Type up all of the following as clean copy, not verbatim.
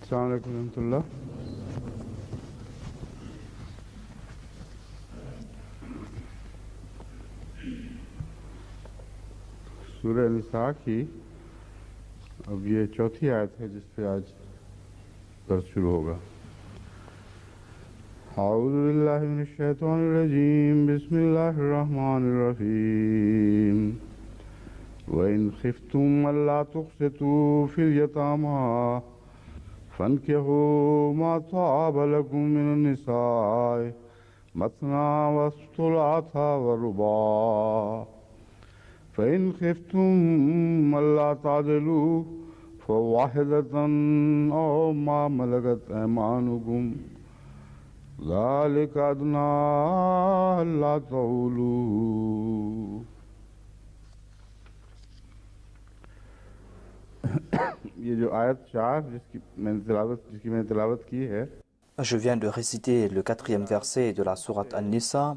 Assalamu alaikum warahmatullah. सूरह निसा की अब ये चौथी आयत है जिस पे आज दर्स शुरू होगा। अऊज़ु बिल्लाहि मिनश शैतानिर रजीम बिस्मिल्लाहिर रहमानिर रहीम व इन खिफ्तुम अल्ला तुक़सितू फिल यतामा फन्किहू मा ताब लकुम मिनन निसाए मसना व सुलासा व रुबा फ़इन खिफ्तुम अल्ला तादिलू फ़वाहिदतन औ मा मलकत ऐमानुकुम ज़ालिका अदना अल्ला तऊलू। ये जो आयत 4 जिसकी मैंने तिलावत की है, Je viens de réciter le 4e verset de la sourate An-Nisa.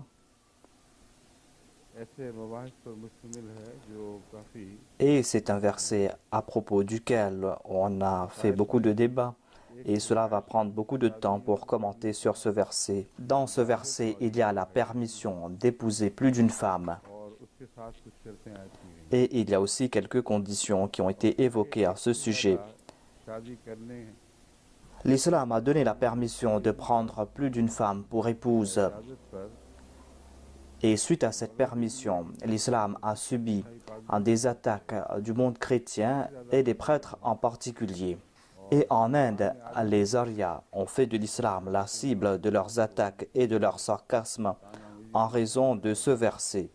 ऐसे मवाहिद पर मुश्तमिल है जो काफ़ी Et c'est un verset à propos duquel on a fait beaucoup de débats. Et cela va prendre beaucoup de temps pour commenter sur ce verset. Dans ce verset, il y a la permission d'épouser plus d'une femme. और उसके साथ कुछ शर्तें आयत की गई। Et il y a aussi quelques conditions qui ont été évoquées à ce sujet. शादी करने L'islam a donné la permission de prendre plus d'une femme pour épouse. इजाज़त पर Et suite à cette permission, l'islam a subi des attaques du monde chrétien et des prêtres en particulier. Et en Inde, les Aryas ont fait de l'islam la cible de leurs attaques et de leur sarcasme en raison de ce verset.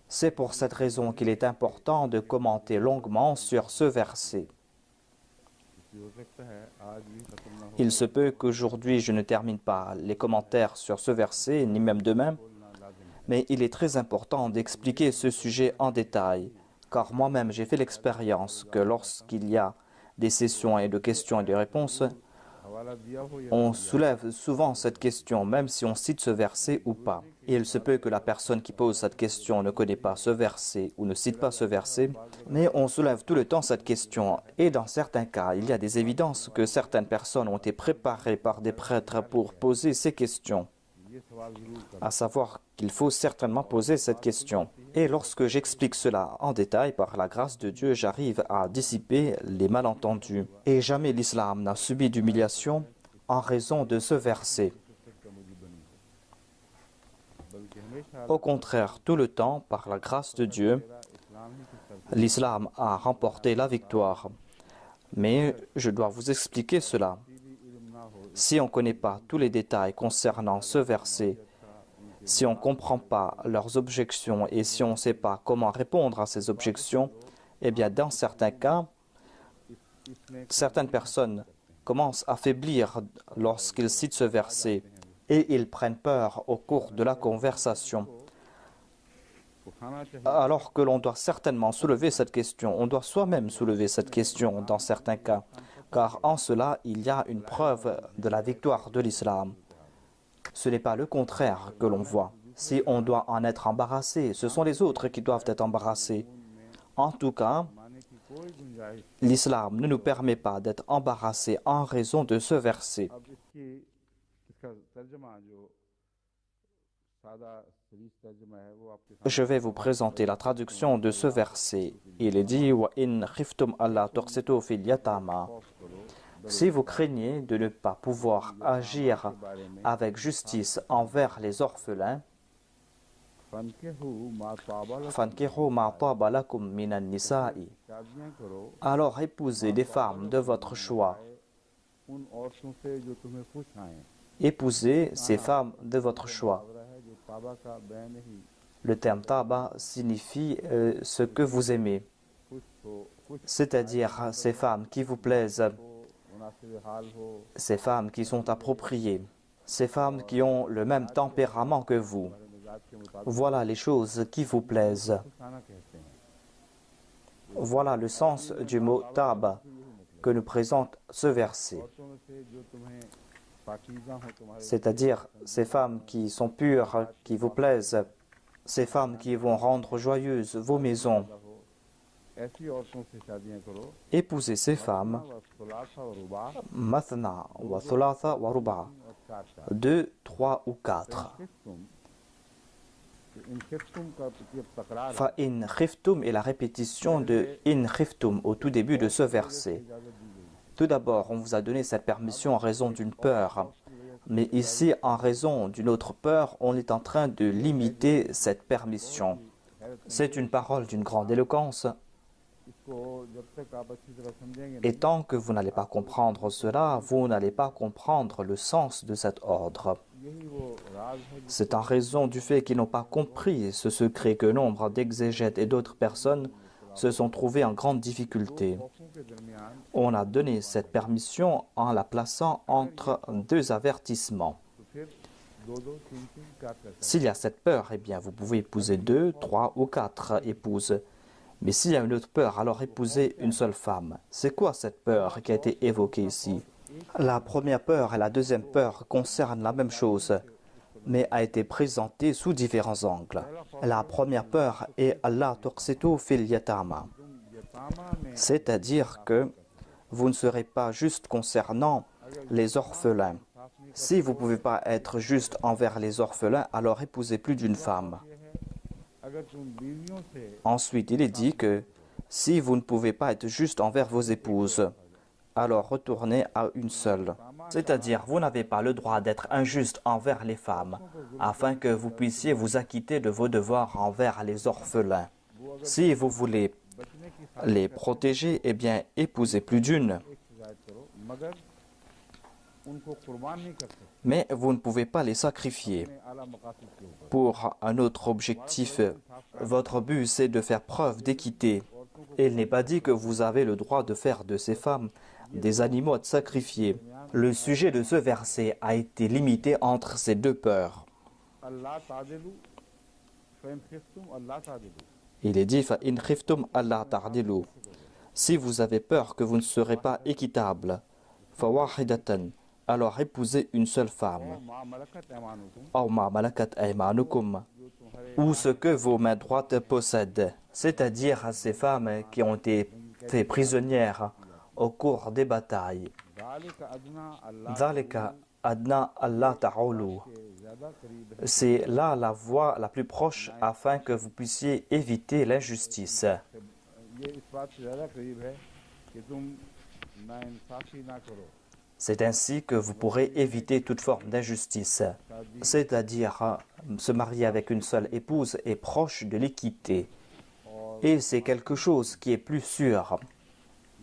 C'est pour cette raison qu'il est important de commenter longuement sur ce verset. हो सकता है आज भी खत्म ना हो Il se peut qu'aujourd'hui je ne termine pas les commentaires sur ce verset, ni même demain, mais il est très important d'expliquer ce sujet en détail, car moi-même j'ai fait l'expérience que lorsqu'il y a des sessions et de questions et de réponses, हवाला दिया हो या on soulève souvent cette question, même si on cite ce verset ou pas. Et il se peut que la personne qui pose cette question ne connaît pas ce verset ou ne cite pas ce verset, mais on soulève tout le temps cette question. Et dans certains cas, il y a des évidences que certaines personnes ont été préparées par des prêtres pour poser ces questions. ये सवाल जरूर कर À savoir qu'il faut certainement poser cette question. Et lorsque j'explique cela en détail, par la grâce de Dieu, j'arrive à dissiper les malentendus. Et jamais l'islam n'a subi d'humiliation en raison de ce verset. का मुझे बनी है, बल्कि हमेशा Au contraire, tout le temps, par la grâce de Dieu, इस्लाम ही की तरफ l'islam a remporté la victoire. Mais je dois vous expliquer cela. भी इल्म ना हो Si on ne connaît pas tous les détails concernant ce verset, si on ne comprend pas leurs objections et si on ne sait pas comment répondre à ces objections, eh bien dans certains cas, certaines personnes commencent à faiblir lorsqu'ils citent ce verset et ils prennent peur au cours de la conversation. उठाना चाहिए। Alors que l'on doit certainement soulever cette question, on doit soi-même soulever cette question dans certains cas, car en cela, il y a une preuve de la victoire de l'islam. Ce n'est pas le contraire que l'on voit. Si on doit en être embarrassé, ce sont les autres qui doivent être embarrassés. En tout cas, माने की कोई गुंजाइश l'islam ne nous permet pas d'être embarrassés en raison de ce verset. अब इसका तर्जमा जो सादा सलीस तर्जमा है वो आपके सामने Je vais vous présenter la traduction de ce verset. Il est dit wa in khiftum alla tuqsitu fil yatama. Si vous craignez de ne pas pouvoir agir avec justice envers les orphelins, फनकेहू मा ताबा fankihu ma taba lakum minan nisa'i. शादियां करो Alors épousez des femmes de votre choix. उन औरतों से जो तुम्हें खुश आए। Épousez ces femmes de votre choix. मुहावरा है जो ताबा का बैन ही Le terme taba signifie ce que vous aimez, खुश हो, खुश c'est-à-dire ces femmes qui vous plaisent, हो, मुनासिब हाल हो, ces femmes qui sont appropriées, ces femmes qui ont le même tempérament que vous. हमारे मिजाज के मुताबिक Voilà les choses qui vous plaisent. खुशाना कहते हैं। Voilà le sens du mot tab que nous présente ce verset. औरतों में से जो तुम्हें पाकीज़ा हो तुम्हारे C'est-à-dire ces femmes qui sont pures, qui vous plaisent, ces femmes qui vont rendre joyeuses vos maisons. हो, ऐसी औरतों से शादियां करो Épousez ces femmes, वसुलासा और रुबा mathna wa thulatha wa ruba, और चार चार 2, 3 ou 4. इन खिफ्तुम का जब तकरार Fa in khiftum est la répétition de in khiftum au tout début de ce verset. Tout d'abord, on vous a donné cette permission en raison d'une peur. Mais ici, en raison d'une autre peur, on est en train de limiter cette permission. C'est une parole d'une grande éloquence. इसको जब तक आप अच्छी तरह समझेंगे Et tant que vous n'allez pas comprendre cela, vous n'allez pas comprendre le sens de cet ordre. यही वो राज है C'est en raison du fait qu'ils n'ont pas compris ce secret que nombre d'exégètes et d'autres personnes se sont trouvés en grande difficulté. खौफों के दरमियान On a donné cette permission en la plaçant entre deux avertissements. तो फिर दो दो तीन तीन चार कर सकते S'il y a cette peur, eh bien, vous pouvez épouser 2, 3 ou 4 épouses. Mais s'il y a une autre peur, alors épousez une seule femme. C'est quoi cette peur qui a été évoquée ici? La première peur et la deuxième peur concernent la même chose, mais a été présentée sous différents angles. La première peur est Allah tuqsitu fil yatama, c'est-à-dire que vous ne serez pas juste concernant les orphelins. Si vous ne pouvez pas être juste envers les orphelins, alors épousez plus d'une femme. अगर तुम बीवियों से Ensuite, il est dit que si vous ne pouvez pas être juste envers vos épouses, alors retournez à une seule. C'est-à-dire, vous n'avez pas le droit d'être injuste envers les femmes, afin que vous puissiez vous acquitter de vos devoirs envers les orphelins. Si vous voulez बचने की les protéger, eh bien, épousez plus d'une. एक शिकायत करो मगर उनको कुर्बान नहीं कर सकते Mais vous ne pouvez pas les sacrifier अपने आला मकासद के ऊपर pour un autre objectif. Votre but, c'est de faire preuve d'équité. Et il n'est pas dit que vous avez le droit de faire de ces femmes des animaux à sacrifier. Le sujet de ce verset a été limité entre ces deux peurs. अल्लाह तादिलु फैन खिफ्तुम अल्लाह तादिलु Il est dit fa in khiftum alla ta'dilu. Si vous avez peur que vous ne serez pas équitable, fawahidatan, alors épousez une seule femme. मा मलकत ऐमानुकुम Aw ma malakat aymanukum, जो तुम्हारे ou ce que vos mains droites possèdent, c'est-à-dire ces femmes qui ont été faites prisonnières au cours des batailles. ذلك अदना अल्लाह Dhalika adna Allah ta'ulu. के ज्यादा करीब है C'est là la voie la plus proche afin que vous puissiez éviter l'injustice. ये इस बात से ज्यादा करीब है कि तुम नाइंसाफी ना करो C'est ainsi que vous pourrez éviter toute forme d'injustice. C'est-à-dire, se marier avec une seule épouse est proche de l'équité. Et c'est quelque chose qui est plus sûr.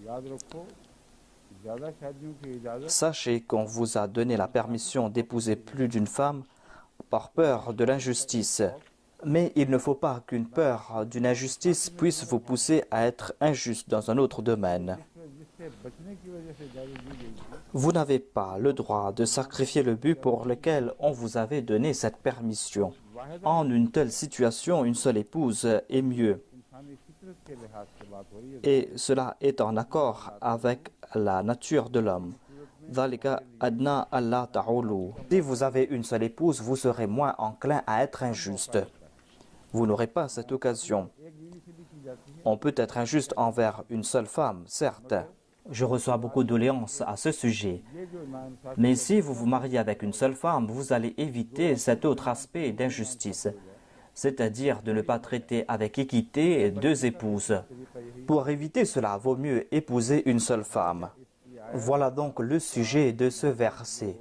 याद रखो ज्यादा शादियों की इजाजत Sachez qu'on vous a donné la permission d'épouser plus d'une femme par peur de l'injustice. Mais il ne faut pas qu'une peur d'une injustice puisse vous pousser à être injuste dans un autre domaine. जिससे बचने की वजह से इजाजत दी गई थी Vous n'avez pas le droit de sacrifier le but pour lequel on vous avait donné cette permission. En une telle situation, une seule épouse est mieux. इंसानी फितरत के लिहाज से बात हो रही है Et cela est en accord avec la nature de l'homme. Dhalika adna Allah ta'ulu. Si vous avez une seule épouse, vous serez moins enclin à être injuste. Vous n'aurez pas cette occasion. एक बीवी से भी की जाती है On peut être injuste envers une seule femme, certes. Je reçois beaucoup de doléances à ce sujet. ये जो नाइंसाफी Mais si vous vous mariez avec une seule femme, vous allez éviter cet autre aspect d'injustice, c'est-à-dire de ne pas traiter avec équité deux épouses. Pour éviter cela, vaut mieux épouser une seule femme. Voilà donc le sujet de ce verset.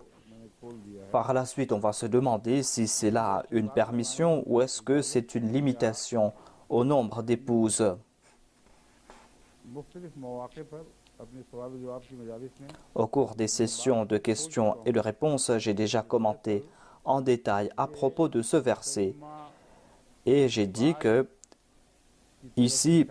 Par la suite, on va se demander si c'est là une permission ou est-ce que c'est une limitation au nombre d'épouses. मुख्तलिफ मौके पर अपने सवाल जवाब की मजालिस में Au cours des sessions de questions et de réponses, j'ai déjà commenté en détail à propos de ce verset. Et j'ai dit que ici,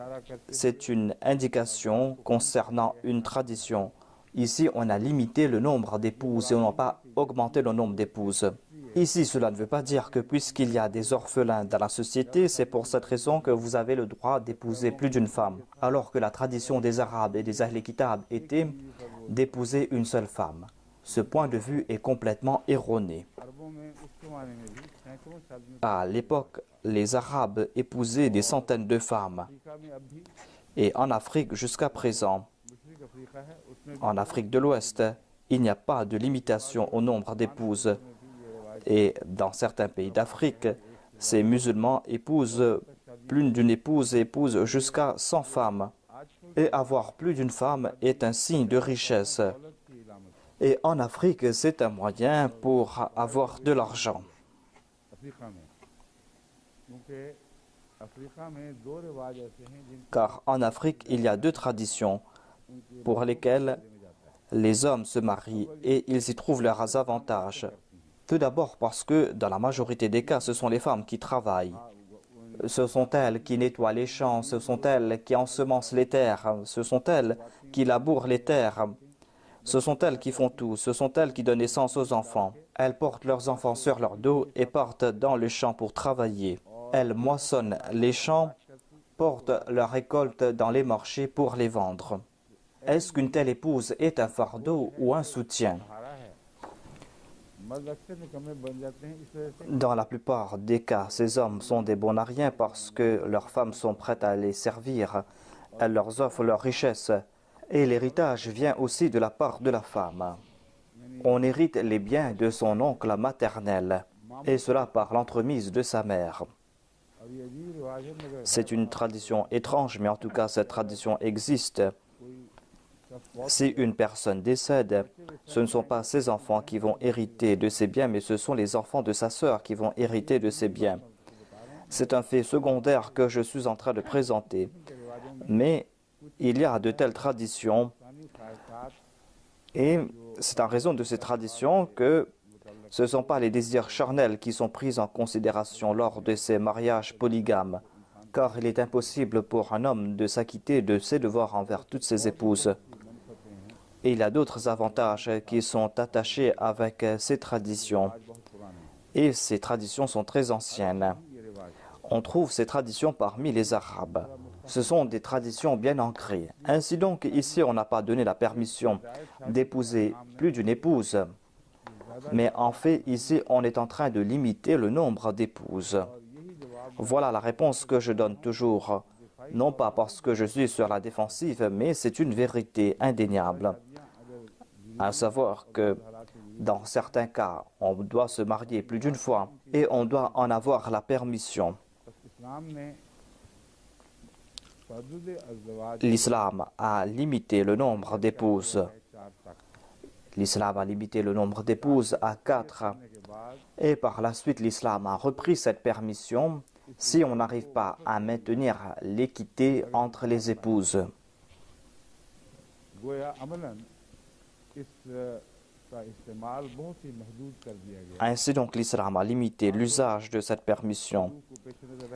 c'est une indication concernant une tradition. Ici, on a limité le nombre d'épouses et on n'a pas augmenté le nombre d'épouses. Ici, cela ne veut pas dire que puisqu'il y a des orphelins dans la société, c'est pour cette raison que vous avez le droit d'épouser plus d'une femme, alors que la tradition des Arabes et des Ahl Kitab était d'épouser une seule femme. Ce point de vue est complètement erroné. अरबों में उस जमाने में भी सैकड़ों शादियों À l'époque, les Arabes épousaient des centaines de femmes. Africa में अब भी et en Afrique jusqu'à présent. En Afrique de l'Ouest, il n'y a pas de limitation au nombre d'épouses. Et dans certains pays d'Afrique, ces musulmans épousent plus d'une épouse et épousent jusqu'à 100 femmes. Et avoir plus d'une femme est un signe de richesse. Et en Afrique, c'est un moyen pour avoir de l'argent. Car en Afrique, il y a deux traditions pour lesquelles les hommes se marient et ils y trouvent leurs avantages. Tout d'abord parce que dans la majorité des cas, ce sont les femmes qui travaillent. Ce sont elles qui nettoient les champs, ce sont elles qui ensemencent les terres, ce sont elles qui labourent les terres. Ce sont elles qui font tout, ce sont elles qui donnent naissance aux enfants. Elles portent leurs enfants sur leur dos et partent dans le champ pour travailler. Elles moissonnent les champs, portent leurs récoltes dans les marchés pour les vendre. Est-ce qu'une telle épouse est un fardeau ou un soutien? Dans la plupart des cas, ces hommes sont des bons à rien parce que leurs femmes sont prêtes à les servir. Elles leur offrent leur richesse. Et l'héritage vient aussi de la part de la femme. On hérite les biens de son oncle maternel, et cela par l'entremise de sa mère. C'est une tradition étrange, mais en tout cas, cette tradition existe. Si une personne décède, ce ne sont pas ses enfants qui vont hériter de ses biens, mais ce sont les enfants de sa sœur qui vont hériter de ses biens. C'est un fait secondaire que je suis en train de présenter. Mais il y a de telles traditions et c'est en raison de ces traditions que ce ne sont pas les désirs charnels qui sont pris en considération lors de ces mariages polygames, car il est impossible pour un homme de s'acquitter de ses devoirs envers toutes ses épouses. Et il y a d'autres avantages qui sont attachés avec ces traditions. Et ces traditions sont très anciennes. On trouve ces traditions parmi les Arabes. Ce sont des traditions bien ancrées. Ainsi donc, ici, on n'a pas donné la permission d'épouser plus d'une épouse. Mais en fait, ici, on est en train de limiter le nombre d'épouses. Voilà la réponse que je donne toujours. Non pas parce que je suis sur la défensive, mais c'est une vérité indéniable. À savoir que dans certains cas, on doit se marier plus d'une fois et on doit en avoir la permission. L'islam a limité le nombre d'épouses. L'islam a limité le nombre d'épouses à 4. Et par la suite, l'islam a repris cette permission si on n'arrive pas à maintenir l'équité entre les épouses. Ainsi donc, l'islam a limité l'usage de cette permission.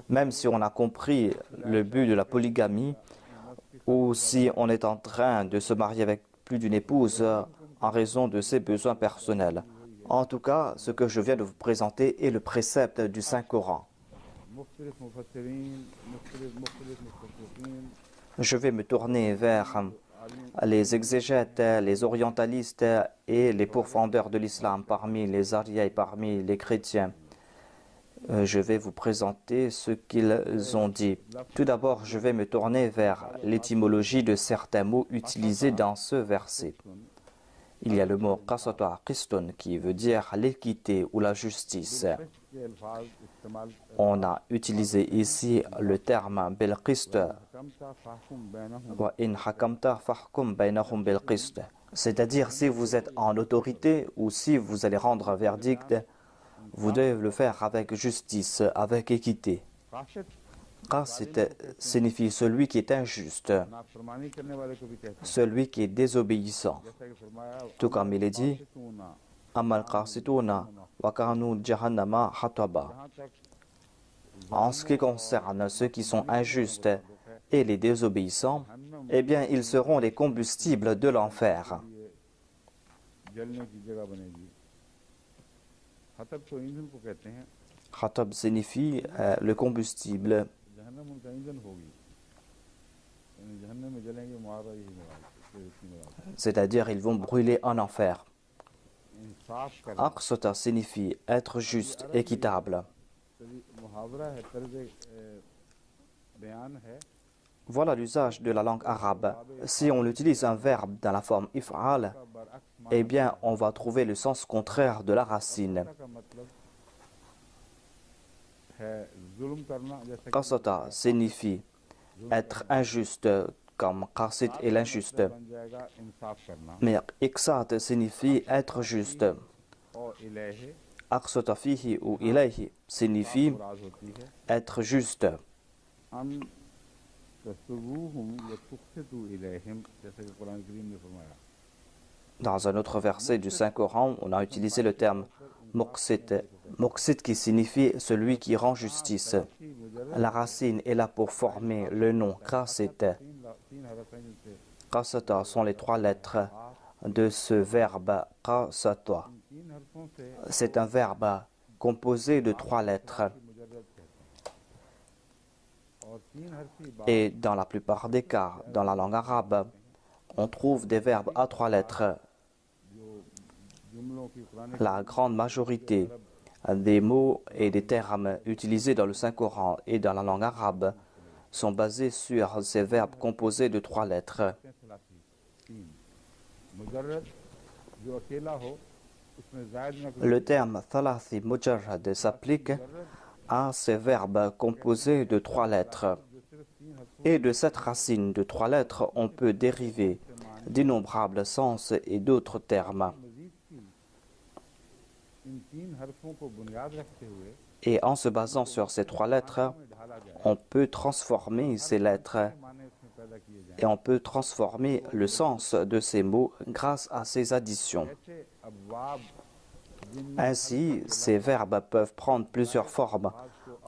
Même si on a compris le but de la polygamie, ou si on est en train de se marier avec plus d'une épouse en raison de ses besoins personnels. En tout cas, ce que je viens de vous présenter est le précepte du Saint-Coran. Je vais me tourner vers les exégètes, les orientalistes et les pourfendeurs de l'islam parmi les Arias et parmi les chrétiens. Je vais vous présenter ce qu'ils ont dit. Tout d'abord, je vais me tourner vers l'étymologie de certains mots utilisés dans ce verset. Il y a le mot « qasata qistun » qui veut dire l'équité ou la justice. On a utilisé ici le terme « bil qist » wa in hakamta fahkum baynahum bil qist. C'est-à-dire, si vous êtes en autorité ou si vous allez rendre un verdict, vous devez le faire avec justice, avec équité. Qasit signifie celui qui est injuste, celui qui est désobéissant. Tout comme il est dit, Amal qasituna wa kanu jahannama hataba. En ce qui concerne ceux qui sont injustes et les désobéissants, eh bien, ils seront les combustibles de l'enfer. Khatab signifie le combustible. C'est-à-dire, ils vont brûler en enfer. Aqsata signifie être juste, équitable. Voilà l'usage de la langue arabe. Si on utilise un verbe dans la forme if'al, eh bien, on va trouver le sens contraire de la racine. Qasata signifie être injuste, comme qasid est l'injuste. Mais iqsat signifie être juste. Aqsata fihi ou ilayhi signifie être juste. Dans un autre verset du Saint-Coran, on a utilisé le terme muqsit. Muqsit qui signifie celui qui rend justice. La racine est là pour former le nom qasit. Qasata sont les 3 lettres de ce verbe qasata. C'est un verbe composé de 3 lettres. Et dans la plupart des cas, dans la langue arabe, on trouve des verbes à 3 lettres. La grande majorité des mots et des termes utilisés dans le Saint-Coran et dans la langue arabe sont basés sur ces verbes composés de 3 lettres. Le terme thalathi mujarrad s'applique à ces verbes composés de 3 lettres. Et de cette racine de 3 lettres, on peut dériver d'innombrables sens et d'autres termes. Et en se basant sur ces 3 lettres, on peut transformer ces lettres et on peut transformer le sens de ces mots grâce à ces additions. Ainsi, ces verbes peuvent prendre plusieurs formes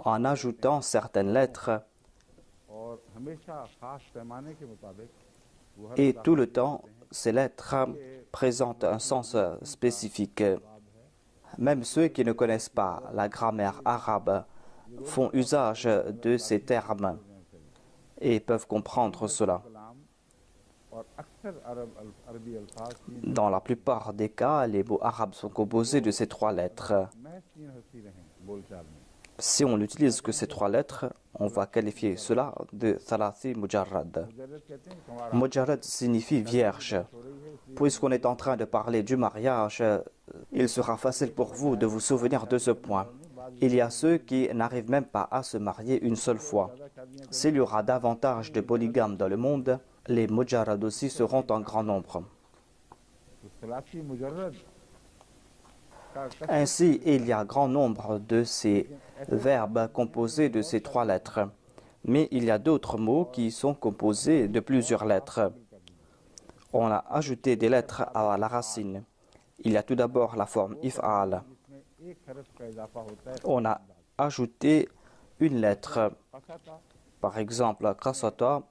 en ajoutant certaines lettres et tout le temps, ces lettres présentent un sens spécifique. Même ceux qui ne connaissent pas la grammaire arabe font usage de ces termes et peuvent comprendre cela. Dans la plupart des cas, les mots arabes sont composés de ces 3 lettres. Si on n'utilise que ces 3 lettres, on va qualifier cela de thalathi mujarrad. Mujarrad signifie vierge. Puisqu'on est en train de parler du mariage, il sera facile pour vous de vous souvenir de ce point. Il y a ceux qui n'arrivent même pas à se marier une seule fois. S'il y aura davantage de polygames dans le monde, les mujarrad aussi seront en grand nombre. Ainsi, il y a grand nombre de ces verbes composés de ces 3 lettres. Mais il y a d'autres mots qui sont composés de plusieurs lettres. On a ajouté des lettres à la racine. Il y a tout d'abord la forme if'al. On a ajouté une lettre. Par exemple, qasata,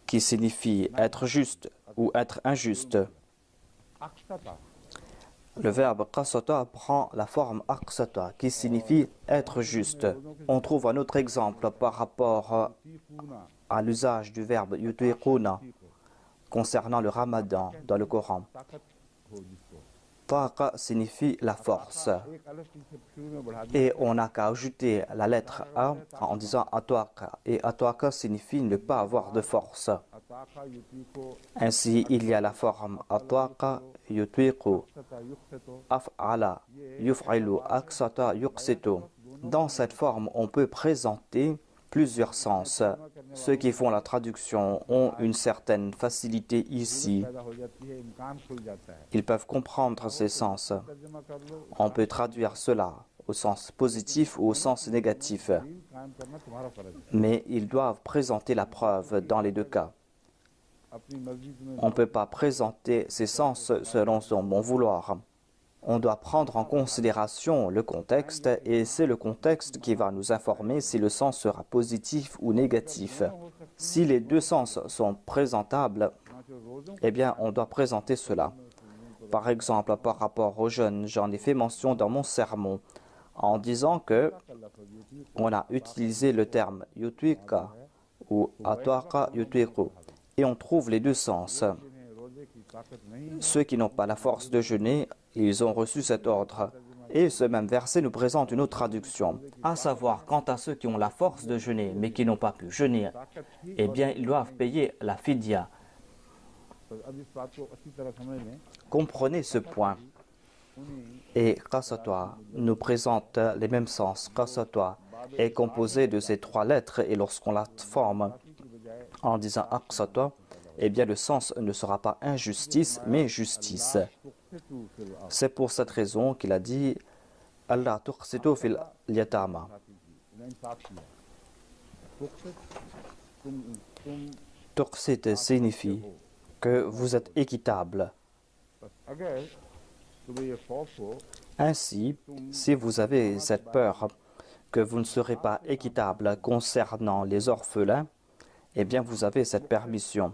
qui signifie être juste ou être injuste. Le verbe qasata prend la forme aqsata, qui signifie être juste. On trouve un autre exemple par rapport à l'usage du verbe yutiquna concernant le ramadan dans le Coran. Taqa signifie la force. Et on n'a qu'à ajouter la lettre A en disant atwaqa. Et atwaqa signifie ne pas avoir de force. Ainsi, il y a la forme atwaqa yutwiqu, af'ala, yuf'ilu, aqsata, yuqsitu. Dans cette forme, on peut présenter plusieurs sens. Ceux qui font la traduction ont une certaine facilité ici. Ils peuvent comprendre ces sens. On peut traduire cela au sens positif ou au sens négatif. Mais ils doivent présenter la preuve dans les 2 cas. On ne peut pas présenter ces sens selon son bon vouloir. On doit prendre en considération le contexte et c'est le contexte qui va nous informer si le sens sera positif ou négatif. Si les 2 sens sont présentables, eh bien on doit présenter cela. Par exemple, par rapport aux jeunes, j'en ai fait mention dans mon sermon en disant que on a utilisé le terme yutwiqa ou atwaqa yutwiqu et on trouve les 2 sens. Ceux qui n'ont pas la force de jeûner, ils ont reçu cet ordre. Et ce même verset nous présente une autre traduction, à savoir, quant à ceux qui ont la force de jeûner, mais qui n'ont pas pu jeûner, eh bien, ils doivent payer la fidya. Comprenez ce point. Et qasatwa nous présente les mêmes sens. Qasatwa est composé de ces trois lettres et lorsqu'on la forme en disant aqsatwa, eh bien le sens ne sera pas injustice mais justice. C'est pour cette raison qu'il a dit Allah tuqsitu fil yatama. Tuqsit signifie que vous êtes équitable. Ainsi, si vous avez cette peur que vous ne serez pas équitable concernant les orphelins, eh bien vous avez cette permission.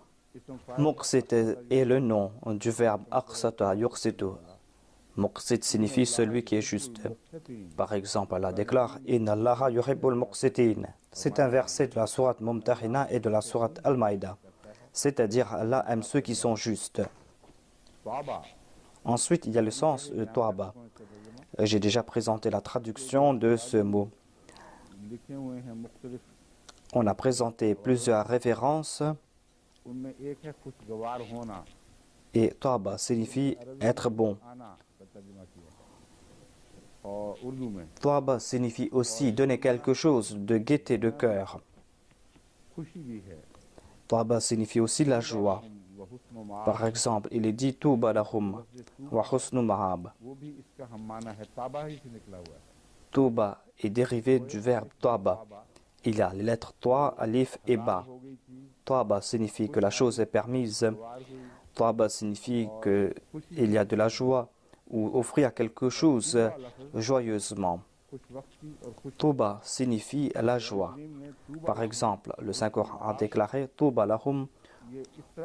Muqsit est le nom du verbe aqsata yuqsitu. Muqsit signifie celui qui est juste. Par exemple, Allah déclare Inna Allaha yuhibbul muqsitin. C'est un verset de la sourate Mumtahina et de la sourate Al-Maïda. C'est-à-dire Allah aime ceux qui sont justes. Ensuite, il y a le sens de Toaba. J'ai déjà présenté la traduction de ce mot. On a présenté plusieurs références et Toaba signifie être bon. Toaba signifie aussi donner quelque chose de gaieté de cœur. Toaba signifie aussi la joie. Par exemple, il est dit Touba lahum wa husnu mahab. Touba est dérivé du verbe Toaba. Il y a les lettres Toa, Alif et Ba. Toaba signifie que la chose est permise. Toaba signifie qu'il y a de la joie ou offrir quelque chose joyeusement. Touba signifie la joie. Par exemple, le Saint-Coran a déclaré Touba lahum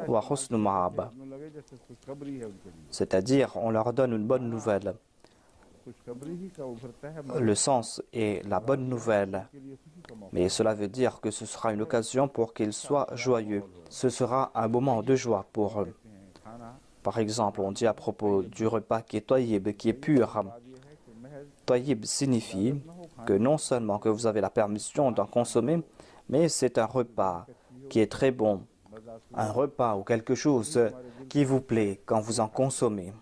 wa husnu mahab. C'est-à-dire, on leur donne une bonne nouvelle. Le sens est la bonne nouvelle. Mais cela veut dire que ce sera une occasion pour qu'ils soient joyeux. Ce sera un moment de joie pour eux. Par exemple, on dit à propos du repas qui est tayyib, qui est pur. Tayyib signifie que non seulement que vous avez la permission d'en consommer, mais c'est un repas qui est très bon. Un repas ou quelque chose qui vous plaît quand vous en consommez.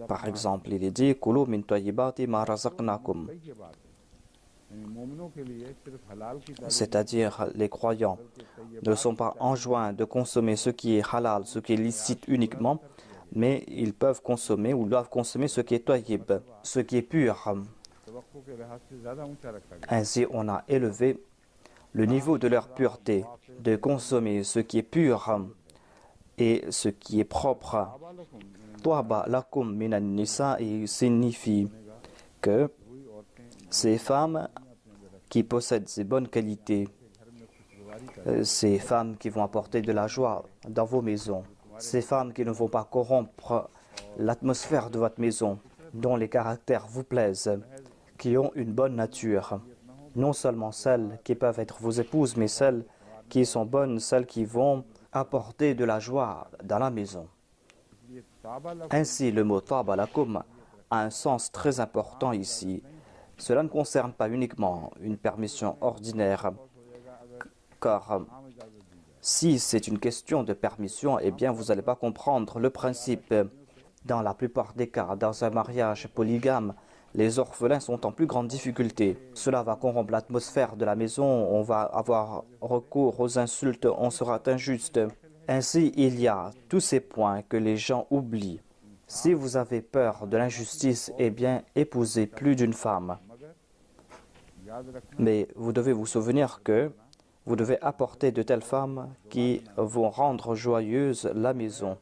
Par exemple, il est dit Kulu min tayyibati ma razaqnakum. C'est-à-dire, les croyants ne sont pas enjoints de consommer ce qui est halal, ce qui est licite uniquement, mais ils peuvent consommer ou doivent consommer ce qui est tayyib, ce qui est pur. Ainsi, on a élevé le niveau de leur pureté, de consommer ce qui est pur et ce qui est propre. Toaba lakum minan nisa'i signifie que ces femmes qui possèdent ces bonnes qualités, ces femmes qui vont apporter de la joie dans vos maisons, ces femmes qui ne vont pas corrompre l'atmosphère de votre maison, dont les caractères vous plaisent, qui ont une bonne nature. Non seulement celles qui peuvent être vos épouses, mais celles qui sont bonnes, celles qui vont apporter de la joie dans la maison. Ainsi, le mot Taba lakum a un sens très important ici. Cela ne concerne pas uniquement une permission ordinaire, car si c'est une question de permission, eh bien vous n'allez pas comprendre le principe. Dans la plupart des cas, dans un mariage polygame, les orphelins sont en plus grande difficulté. Cela va corrompre l'atmosphère de la maison, on va avoir recours aux insultes, on sera injuste. Ainsi, il y a tous ces points que les gens oublient. Si vous avez peur de l'injustice, eh bien, épousez plus d'une femme. Mais vous devez vous souvenir que vous devez apporter de telles femmes qui vont rendre joyeuse la maison.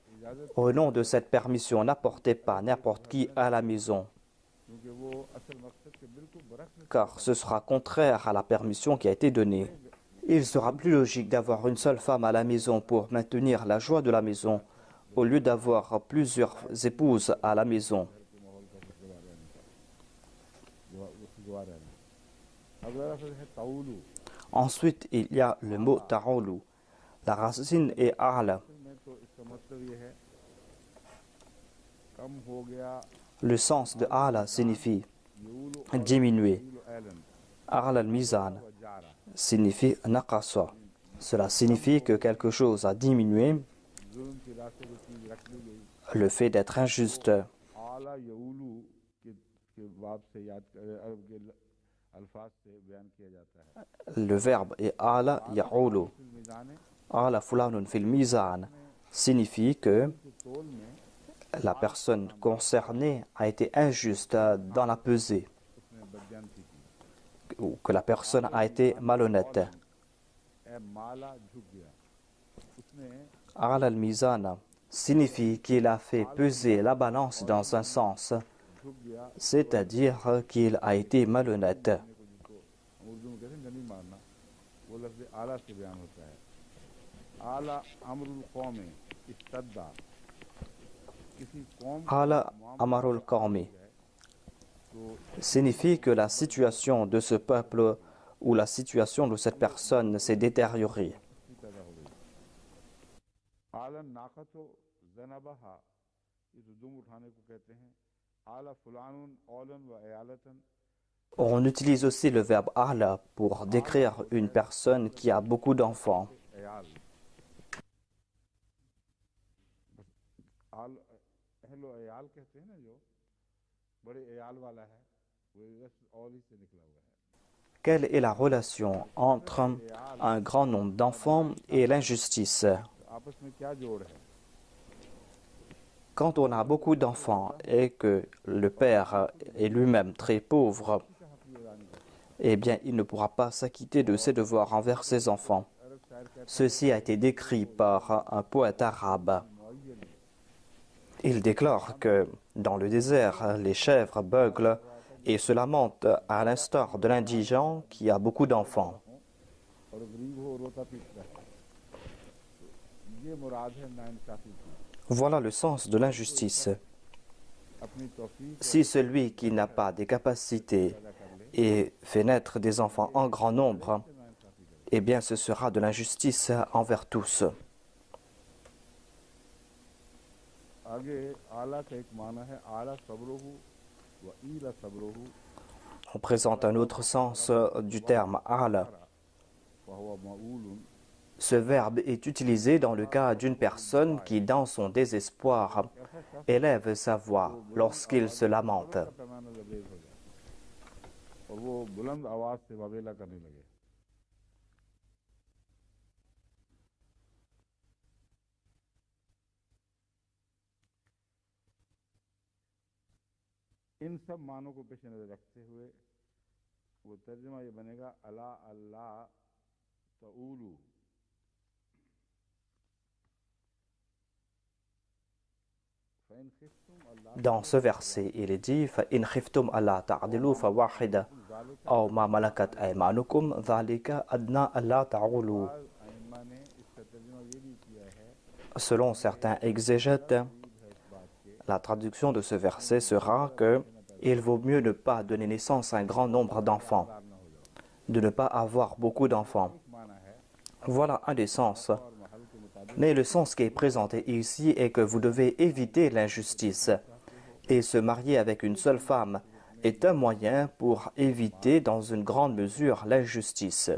Au nom de cette permission, n'apportez pas n'importe qui à la maison, car ce sera contraire à la permission qui a été donnée. Il sera plus logique d'avoir une seule femme à la maison pour maintenir la joie de la maison, au lieu d'avoir plusieurs épouses à la maison. Ensuite, il y a le mot ta'ulu. La racine est a'la. Le sens de Ala signifie diminuer. Ala al-Mizan signifie naqasa. Cela signifie que quelque chose a diminué. Le fait d'être injuste. Le verbe est ala ya'ulu. Ala fulanun fil mizan signifie que la personne concernée a été injuste dans la pesée ou que la personne a été malhonnête. Ala al-mizan signifie qu'il a fait peser la balance dans un sens, c'est-à-dire qu'il a été malhonnête. Ala amarul qawmi signifie que la situation de ce peuple ou la situation de cette personne s'est détériorée. On utilise aussi le verbe ala pour décrire une personne qui a beaucoup d'enfants. Quelle est la relation entre un grand nombre d'enfants et l'injustice? Quand on a beaucoup d'enfants et que le père est lui-même très pauvre, eh bien, il ne pourra pas s'acquitter de ses devoirs envers ses enfants. Ceci a été décrit par un poète arabe. Il déclare que dans le désert, les chèvres beuglent et se lamentent à l'instar de l'indigent qui a beaucoup d'enfants. Voilà le sens de l'injustice. Si celui qui n'a pas des capacités et fait naître des enfants en grand nombre, eh bien ce sera de l'injustice envers tous. On présente un autre sens du terme ala. Ce verbe est utilisé dans le cas d'une personne qui, dans son désespoir, élève sa voix lorsqu'il se lamente. इन सब मानों को पेश नजर रखते हुए वो तर्जुमा ये बनेगा अला अल्लाह तऊलू। Dans ce verset, il est dit فَإِنْ خِفْتُمْ أَلَّا تَعْدِلُوا فَوَاحِدَةً أَوْ مَا مَلَكَتْ أَيْمَانُكُمْ ذَلِكَ أَدْنَىٰ أَلَّا تَعُولُوا. Selon certains exégètes, la traduction de ce verset sera que il vaut mieux ne pas donner naissance à un grand nombre d'enfants, de ne pas avoir beaucoup d'enfants. Voilà un des sens. Mais le sens qui est présenté ici est que vous devez éviter l'injustice. Et se marier avec une seule femme est un moyen pour éviter dans une grande mesure l'injustice.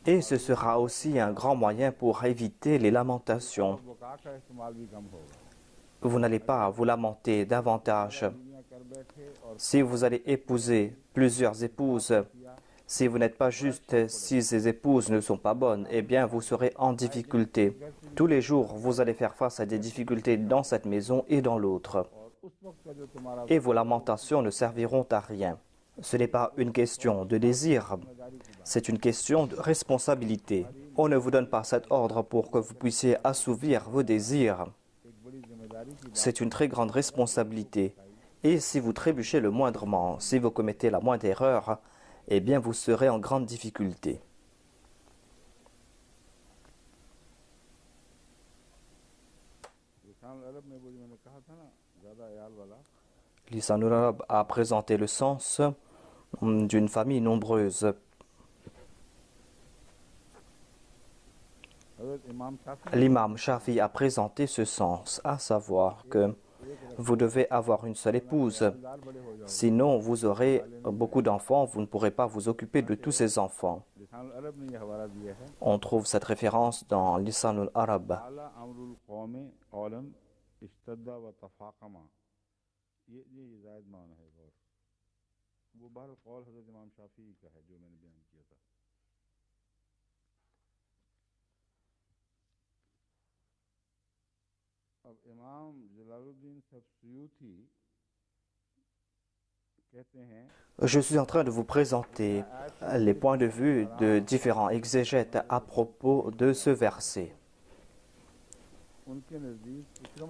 Et ce sera aussi un grand moyen pour éviter les lamentations. Vous n'allez pas vous lamenter davantage. Si vous allez épouser plusieurs épouses, si vous n'êtes pas juste, si ces épouses ne sont pas bonnes, eh bien vous serez en difficulté. Tous les jours, vous allez faire face à des difficultés dans cette maison et dans l'autre. Et vos lamentations ne serviront à rien. Ce n'est pas une question de désir, c'est une question de responsabilité. On ne vous donne pas cet ordre pour que vous puissiez assouvir vos désirs. C'est une très grande responsabilité. Et si vous trébuchez le moindrement, si vous commettez la moindre erreur, eh bien vous serez en grande difficulté. Lisanul Arab a présenté le sens d'une famille nombreuse. L'imam Shafi a présenté ce sens, à savoir que vous devez avoir une seule épouse. Sinon, vous aurez beaucoup d'enfants, vous ne pourrez pas vous occuper de tous ces enfants. On trouve cette référence dans Lisan al-Arab. Je suis en train de vous présenter les points de vue de différents exégètes à propos de ce verset.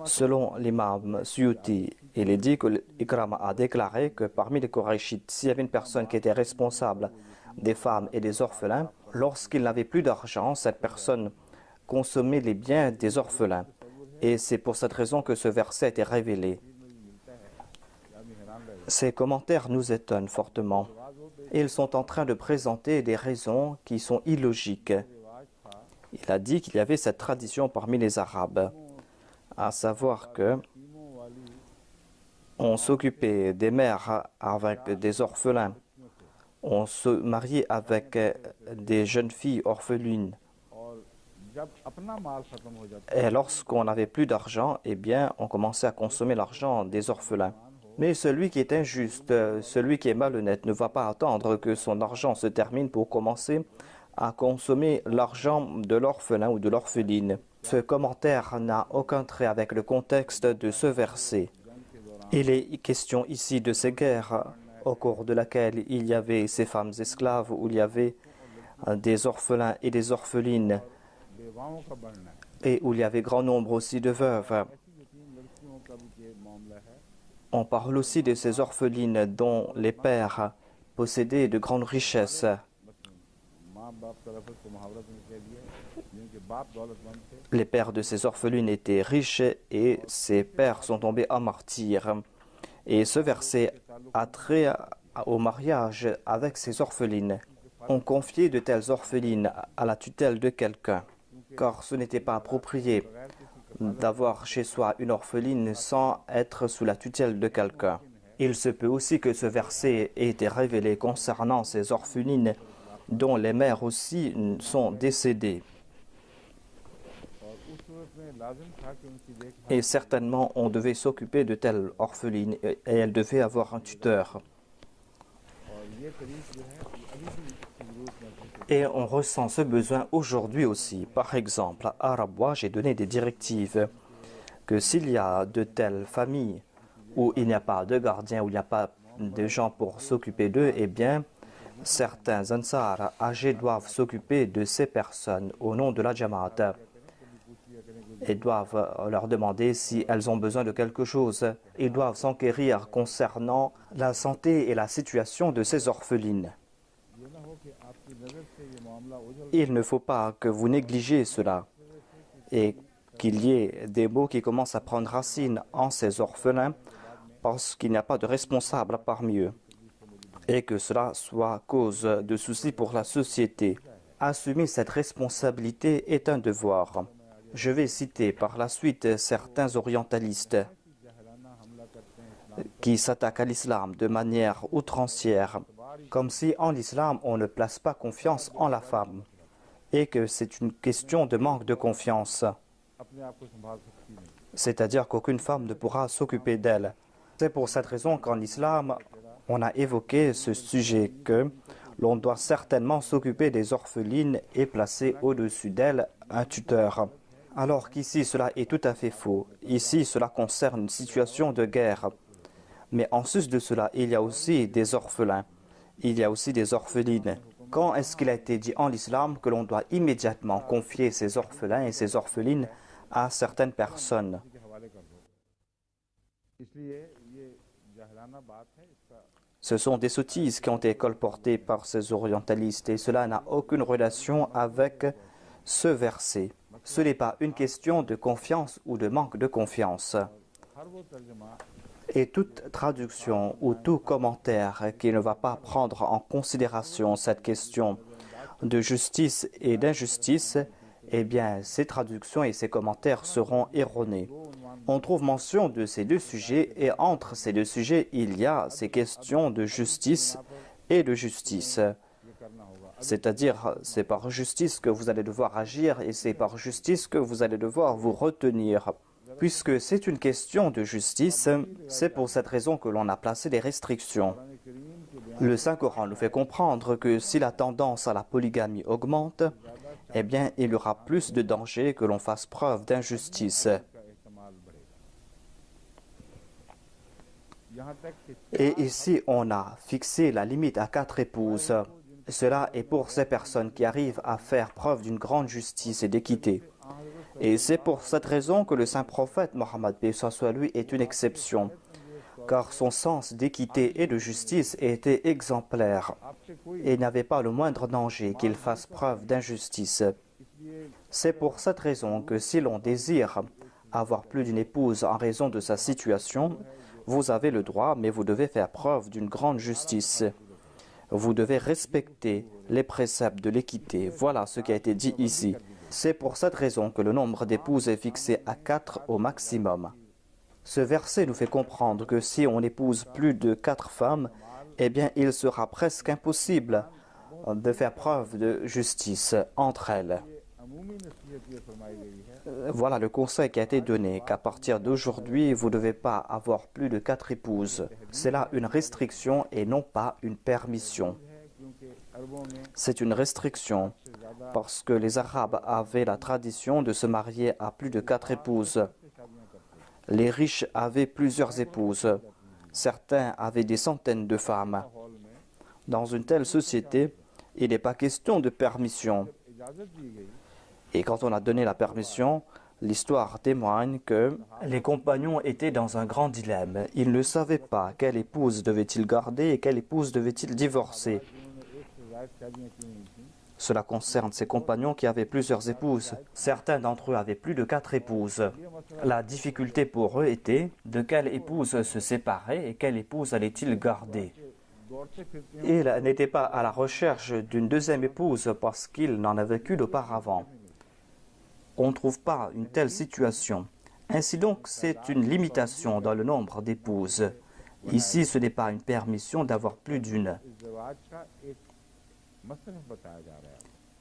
Selon l'imam Suyuti, il est dit que Ikrama a déclaré que parmi les Korachites, s'il y avait une personne qui était responsable des femmes et des orphelins, lorsqu'il n'avait plus d'argent, cette personne consommait les biens des orphelins. Et c'est pour cette raison que ce verset a été révélé. Ces commentaires nous étonnent fortement. Ils sont en train de présenter des raisons qui sont illogiques. Il a dit qu'il y avait cette tradition parmi les Arabes, à savoir que on s'occupait des mères avec des orphelins, on se mariait avec des jeunes filles orphelines. Et lorsqu'on n'avait plus d'argent, eh bien, on commençait à consommer l'argent des orphelins. Mais celui qui est injuste, celui qui est malhonnête, ne va pas attendre que son argent se termine pour commencer à consommer l'argent de l'orphelin ou de l'orpheline. Ce commentaire n'a aucun trait avec le contexte de ce verset. Il est question ici de ces guerres au cours de laquelle il y avait ces femmes esclaves, où il y avait des orphelins et des orphelines, et où il y avait grand nombre aussi de veuves. On parle aussi de ces orphelines dont les pères possédaient de grandes richesses. Les pères de ces orphelines étaient riches et ces pères sont tombés en martyrs. Et ce verset a trait au mariage avec ces orphelines. On confiait de telles orphelines à la tutelle de quelqu'un, car ce n'était pas approprié d'avoir chez soi une orpheline sans être sous la tutelle de quelqu'un. Il se peut aussi que ce verset ait été révélé concernant ces orphelines dont les mères aussi sont décédées. Et certainement, on devait s'occuper de telles orphelines et elles devaient avoir un tuteur. Et on ressent ce besoin aujourd'hui aussi. Par exemple, à Rabwa, j'ai donné des directives que s'il y a de telles familles où il n'y a pas de gardien, où il n'y a pas de gens pour s'occuper d'eux, eh bien, certains Ansar âgés doivent s'occuper de ces personnes au nom de la Jamaat et doivent leur demander si elles ont besoin de quelque chose. Ils doivent s'enquérir concernant la santé et la situation de ces orphelines. Il ne faut pas que vous négligiez cela et qu'il y ait des maux qui commencent à prendre racine en ces orphelins parce qu'il n'y a pas de responsable parmi eux et que cela soit cause de soucis pour la société. Assumer cette responsabilité est un devoir. Je vais citer par la suite certains orientalistes qui s'attaquent à l'islam de manière outrancière, comme si en islam on ne place pas confiance en la femme et que c'est une question de manque de confiance. C'est-à-dire qu'aucune femme ne pourra s'occuper d'elle. C'est pour cette raison qu'en islam, on a évoqué ce sujet que l'on doit certainement s'occuper des orphelines et placer au-dessus d'elles un tuteur. Alors qu'ici, cela est tout à fait faux. Ici, cela concerne une situation de guerre. Mais en sus de cela, il y a aussi des orphelins. Il y a aussi des orphelines. Quand est-ce qu'il a été dit en l'islam que l'on doit immédiatement confier ces orphelins et ces orphelines à certaines personnes? Ce sont des sottises qui ont été colportées par ces orientalistes et cela n'a aucune relation avec ce verset. Ce n'est pas une question de confiance ou de manque de confiance. Et toute traduction ou tout commentaire qui ne va pas prendre en considération cette question de justice et d'injustice eh bien, ces traductions et ces commentaires seront erronés. On trouve mention de ces deux sujets et entre ces deux sujets, il y a ces questions de justice et de justice. C'est-à-dire, c'est par justice que vous allez devoir agir et c'est par justice que vous allez devoir vous retenir. Puisque c'est une question de justice, c'est pour cette raison que l'on a placé des restrictions. Le Saint-Coran nous fait comprendre que si la tendance à la polygamie augmente, eh bien, il y aura plus de danger que l'on fasse preuve d'injustice. Et ici, on a fixé la limite à 4 épouses. Cela est pour ces personnes qui arrivent à faire preuve d'une grande justice et d'équité. Et c'est pour cette raison que le saint prophète Mohammed soit lui est une exception, car son sens d'équité et de justice était exemplaire et n'avait pas le moindre danger qu'il fasse preuve d'injustice. C'est pour cette raison que si l'on désire avoir plus d'une épouse en raison de sa situation, vous avez le droit, mais vous devez faire preuve d'une grande justice. Vous devez respecter les préceptes de l'équité. Voilà ce qui a été dit ici. C'est pour cette raison que le nombre d'épouses est fixé à 4 au maximum. Ce verset nous fait comprendre que si on épouse plus de 4 femmes, eh bien, il sera presque impossible de faire preuve de justice entre elles. Voilà le conseil qui a été donné, qu'à partir d'aujourd'hui, vous ne devez pas avoir plus de 4 épouses. C'est là une restriction et non pas une permission. C'est une restriction parce que les Arabes avaient la tradition de se marier à plus de 4 épouses. Les riches avaient plusieurs épouses. Certains avaient des centaines de femmes. Dans une telle société, il n'est pas question de permission. Et quand on a donné la permission, l'histoire témoigne que les compagnons étaient dans un grand dilemme. Ils ne savaient pas quelle épouse devait-il garder et quelle épouse devait-il divorcer. Cela concerne ces compagnons qui avaient plusieurs épouses. Certains d'entre eux avaient plus de 4 épouses. La difficulté pour eux était de quelle épouse se séparer et quelle épouse allait-il garder. Ils n'étaient pas à la recherche d'une deuxième épouse parce qu'ils n'en avaient qu'une auparavant. On ne trouve pas une telle situation. Ainsi donc, c'est une limitation dans le nombre d'épouses. Ici, ce n'est pas une permission d'avoir plus d'une.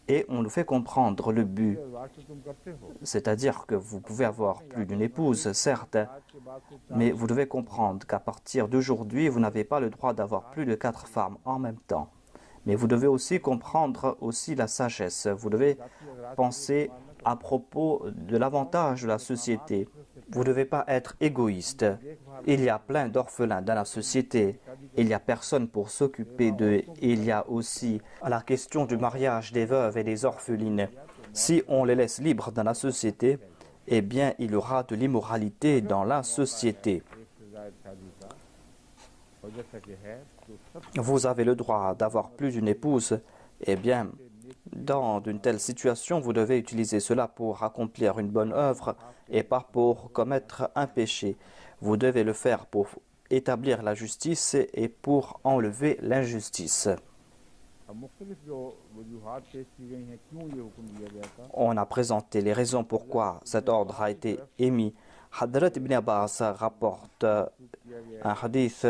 Et on nous fait comprendre le but. C'est-à-dire que vous pouvez avoir plus d'une épouse, certes, mais vous devez comprendre qu'à partir d'aujourd'hui, vous n'avez pas le droit d'avoir plus de 4 femmes en même temps. Mais vous devez aussi comprendre aussi la sagesse. Vous devez penser à propos de l'avantage de la société. Vous ne devez pas être égoïste. Il y a plein d'orphelins dans la société. Il n'y a personne pour s'occuper d'eux. Il y a aussi la question du mariage des veuves et des orphelines. Si on les laisse libres dans la société, eh bien, il y aura de l'immoralité dans la société. Vous avez le droit d'avoir plus d'une épouse, eh bien, dans une telle situation, vous devez utiliser cela pour accomplir une bonne œuvre et pas pour commettre un péché. Vous devez le faire pour établir la justice et pour enlever l'injustice. On a présenté les raisons pourquoi cet ordre a été émis. Hadrat Ibn Abbas rapporte un hadith.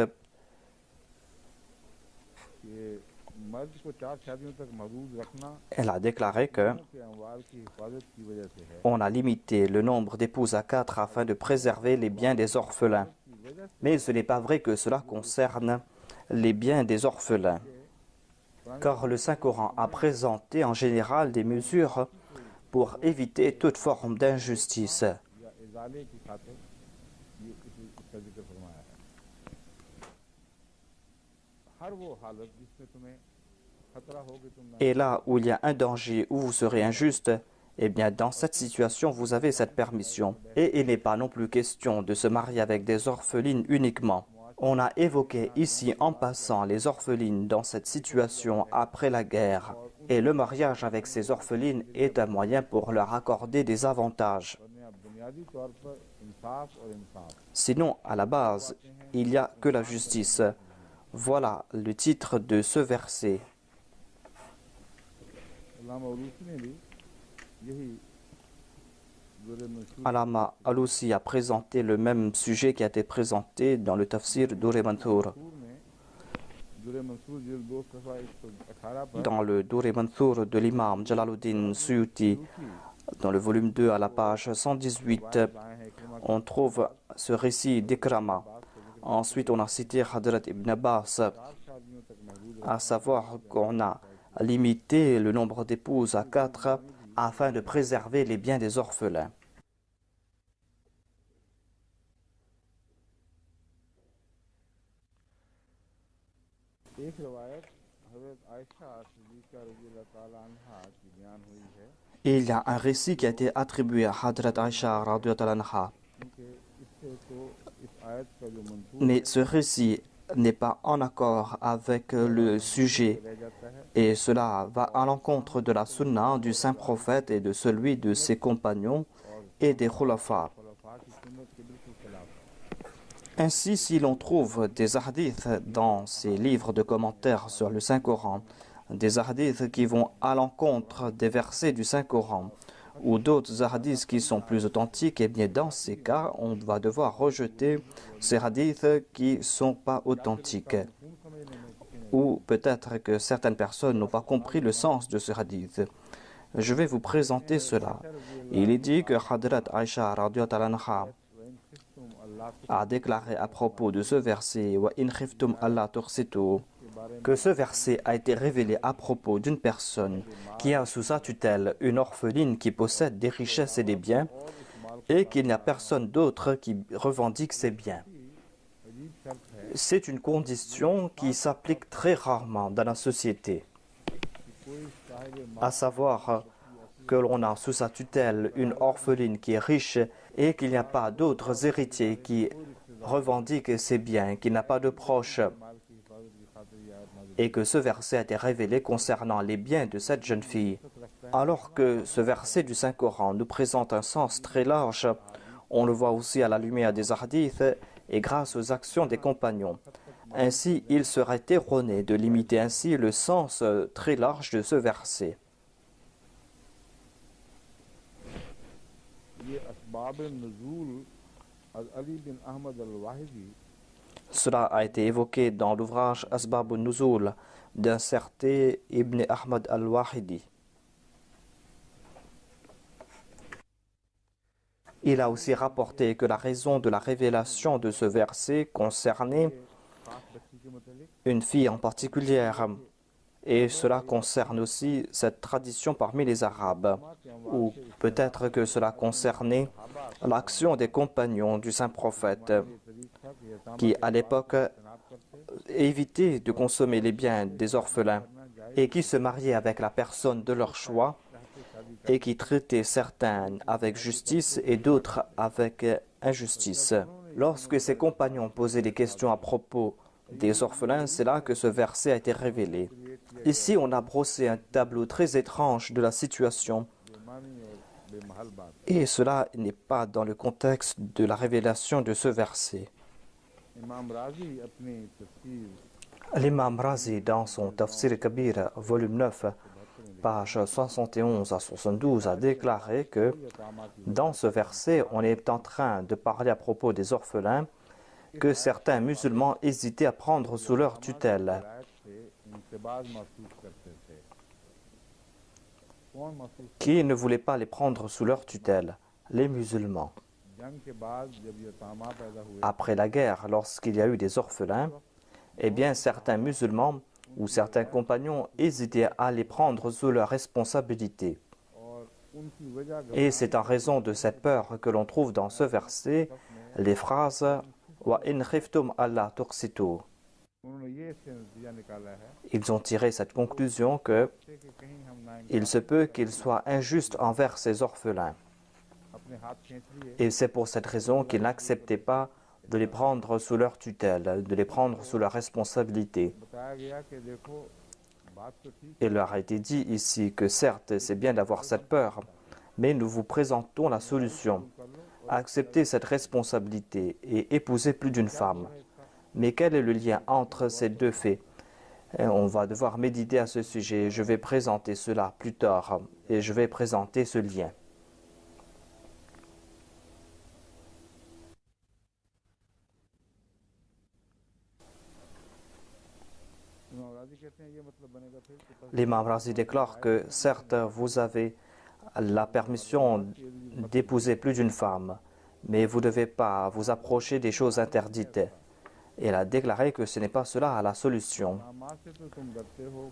Elle a déclaré que on a limité le nombre d'épouses à 4 afin de préserver les biens des orphelins. Mais ce n'est pas vrai que cela concerne les biens des orphelins. Car le Saint-Coran a présenté en général des mesures pour éviter toute forme d'injustice. Et là où il y a un danger, où vous serez injuste, eh bien dans cette situation, vous avez cette permission. Et il n'est pas non plus question de se marier avec des orphelines uniquement. On a évoqué ici en passant les orphelines dans cette situation après la guerre. Et le mariage avec ces orphelines est un moyen pour leur accorder des avantages. Sinon, à la base, il n'y a que la justice. Voilà le titre de ce verset. Allama Alousi a présenté le même sujet qui a été présenté dans le tafsir Dur-e Mansour. Dans le Dur-e Mansour de l'imam Jalaluddin Suyuti, dans le volume 2 à la page 118, on trouve ce récit d'Ikrama. Ensuite, on a cité Hadrat Ibn Abbas, à savoir qu'on a limité le nombre d'épouses à 4 afin de préserver les biens des orphelins. Et il y a un récit qui a été attribué à Hadrat Aisha radhiyallahu anha. Mais ce récit n'est pas en accord avec le sujet et cela va à l'encontre de la sunna du saint prophète et de celui de ses compagnons et des khulafa. Ainsi, si l'on trouve des hadiths dans ces livres de commentaires sur le Saint-Coran, des hadiths qui vont à l'encontre des versets du Saint-Coran, ou d'autres hadiths qui sont plus authentiques, et bien dans ces cas, on va devoir rejeter ces hadiths qui ne sont pas authentiques. Ou peut-être que certaines personnes n'ont pas compris le sens de ce hadith. Je vais vous présenter cela. Il est dit que Hadrat Aisha radhiyallahu anha a déclaré à propos de ce verset « Wa in khiftum alla tuqsitu » que ce verset a été révélé à propos d'une personne qui a sous sa tutelle une orpheline qui possède des richesses et des biens et qu'il n'y a personne d'autre qui revendique ces biens. C'est une condition qui s'applique très rarement dans la société, à savoir que l'on a sous sa tutelle une orpheline qui est riche et qu'il n'y a pas d'autres héritiers qui revendiquent ces biens, qu'il n'a pas de proches, et que ce verset a été révélé concernant les biens de cette jeune fille. Alors que ce verset du Saint-Coran nous présente un sens très large, on le voit aussi à la lumière des hadiths et grâce aux actions des compagnons. Ainsi, il serait erroné de limiter ainsi le sens très large de ce verset. Cela a été évoqué dans l'ouvrage Asbab al-Nuzul d'un certain Ibn Ahmad al-Wahidi. Il a aussi rapporté que la raison de la révélation de ce verset concernait une fille en particulier, et cela concerne aussi cette tradition parmi les Arabes, ou peut-être que cela concernait l'action des compagnons du saint prophète qui, à l'époque, évitaient de consommer les biens des orphelins et qui se mariaient avec la personne de leur choix et qui traitaient certains avec justice et d'autres avec injustice. Lorsque ces compagnons posaient des questions à propos des orphelins, c'est là que ce verset a été révélé. Ici, on a brossé un tableau très étrange de la situation. Et cela n'est pas dans le contexte de la révélation de ce verset. L'imam Razi, dans son Tafsir Kabir, volume 9, page 71 à 72, a déclaré que dans ce verset, on est en train de parler à propos des orphelins que certains musulmans hésitaient à prendre sous leur tutelle. Qui ne voulaient pas les prendre sous leur tutelle? Les musulmans. Après la guerre, lorsqu'il y a eu des orphelins, eh bien certains musulmans ou certains compagnons hésitaient à les prendre sous leur responsabilité. Et c'est en raison de cette peur que l'on trouve dans ce verset les phrases « Wa in khiftum alla tuqsitu ». Ils ont tiré cette conclusion que il se peut qu'ils soient injustes envers ces orphelins. Et c'est pour cette raison qu'ils n'acceptaient pas de les prendre sous leur tutelle, de les prendre sous leur responsabilité. Il leur a été dit ici que certes, c'est bien d'avoir cette peur, mais nous vous présentons la solution. Acceptez cette responsabilité et épousez plus d'une femme. Mais quel est le lien entre ces deux faits? On va devoir méditer à ce sujet. Je vais présenter cela plus tard et je vais présenter ce lien. L'imam Razi déclare que certes, vous avez la permission d'épouser plus d'une femme, mais vous ne devez pas vous approcher des choses interdites. Il a déclaré que ce n'est pas cela la solution.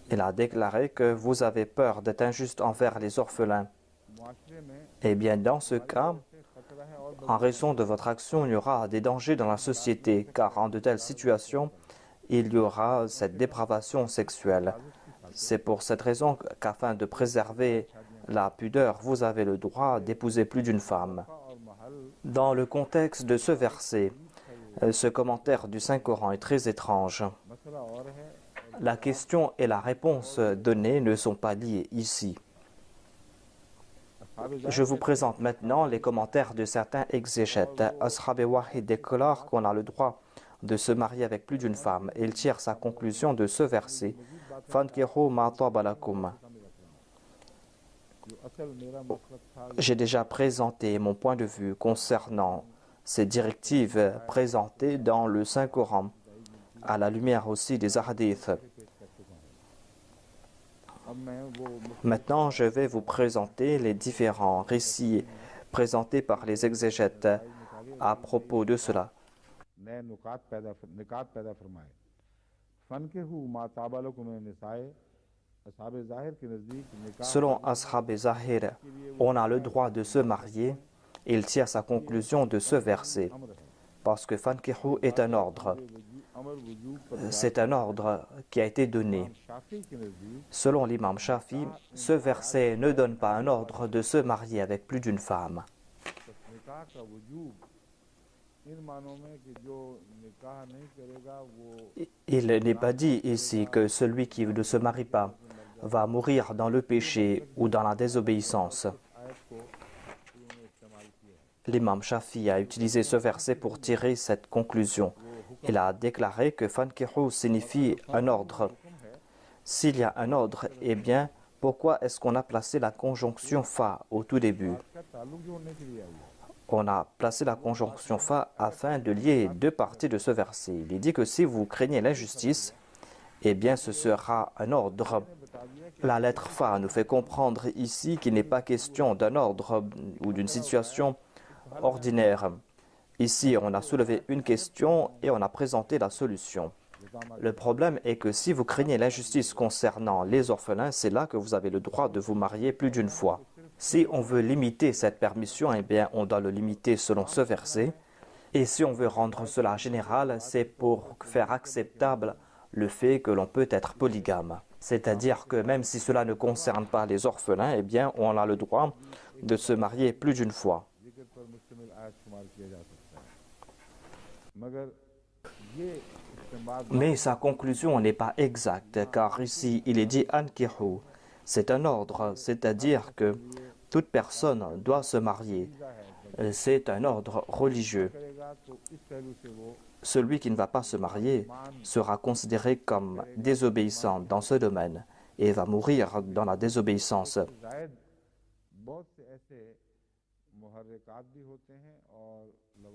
Il a déclaré que vous avez peur d'être injuste envers les orphelins. Eh bien, dans ce cas, en raison de votre action, il y aura des dangers dans la société, car en de telles situations, il y aura cette dépravation sexuelle. C'est pour cette raison qu'afin de préserver la pudeur, vous avez le droit d'épouser plus d'une femme. Dans le contexte de ce verset, ce commentaire du Saint-Coran est très étrange. La question et la réponse donnée ne sont pas liées ici. Je vous présente maintenant les commentaires de certains exégètes. Ashab Wahid déclare qu'on a le droit de se marier avec plus d'une femme. Il tire sa conclusion de ce verset. Fankihu ma taba lakum. J'ai déjà présenté mon point de vue concernant ces directives présentées dans le Saint-Coran, à la lumière aussi des hadiths. Maintenant, je vais vous présenter les différents récits présentés par les exégètes à propos de cela. Selon Ashab Zahir, on a le droit de se marier. Il tire sa conclusion de ce verset, parce que Fankihu est un ordre. C'est un ordre qui a été donné. Selon l'imam Shafi, ce verset ne donne pas un ordre de se marier avec plus d'une femme. Il n'est pas dit ici que celui qui ne se marie pas va mourir dans le péché ou dans la désobéissance. L'imam Shafi a utilisé ce verset pour tirer cette conclusion. Il a déclaré que Fankihu signifie un ordre. S'il y a un ordre, eh bien, pourquoi est-ce qu'on a placé la conjonction fa au tout début? On a placé la conjonction fa afin de lier deux parties de ce verset. Il est dit que si vous craignez l'injustice, eh bien, ce sera un ordre. La lettre fa nous fait comprendre ici qu'il n'est pas question d'un ordre ou d'une situation ordinaire. Ici, on a soulevé une question et on a présenté la solution. Le problème est que si vous craignez l'injustice concernant les orphelins, c'est là que vous avez le droit de vous marier plus d'une fois. Si on veut limiter cette permission, eh bien, on doit le limiter selon ce verset. Et si on veut rendre cela général, c'est pour faire acceptable le fait que l'on peut être polygame. C'est-à-dire que même si cela ne concerne pas les orphelins, eh bien, on a le droit de se marier plus d'une fois. Mais sa conclusion n'est pas exacte, car ici il est dit ankihu. C'est un ordre, c'est-à-dire que toute personne doit se marier. C'est un ordre religieux. Celui qui ne va pas se marier sera considéré comme désobéissant dans ce domaine et va mourir dans la désobéissance.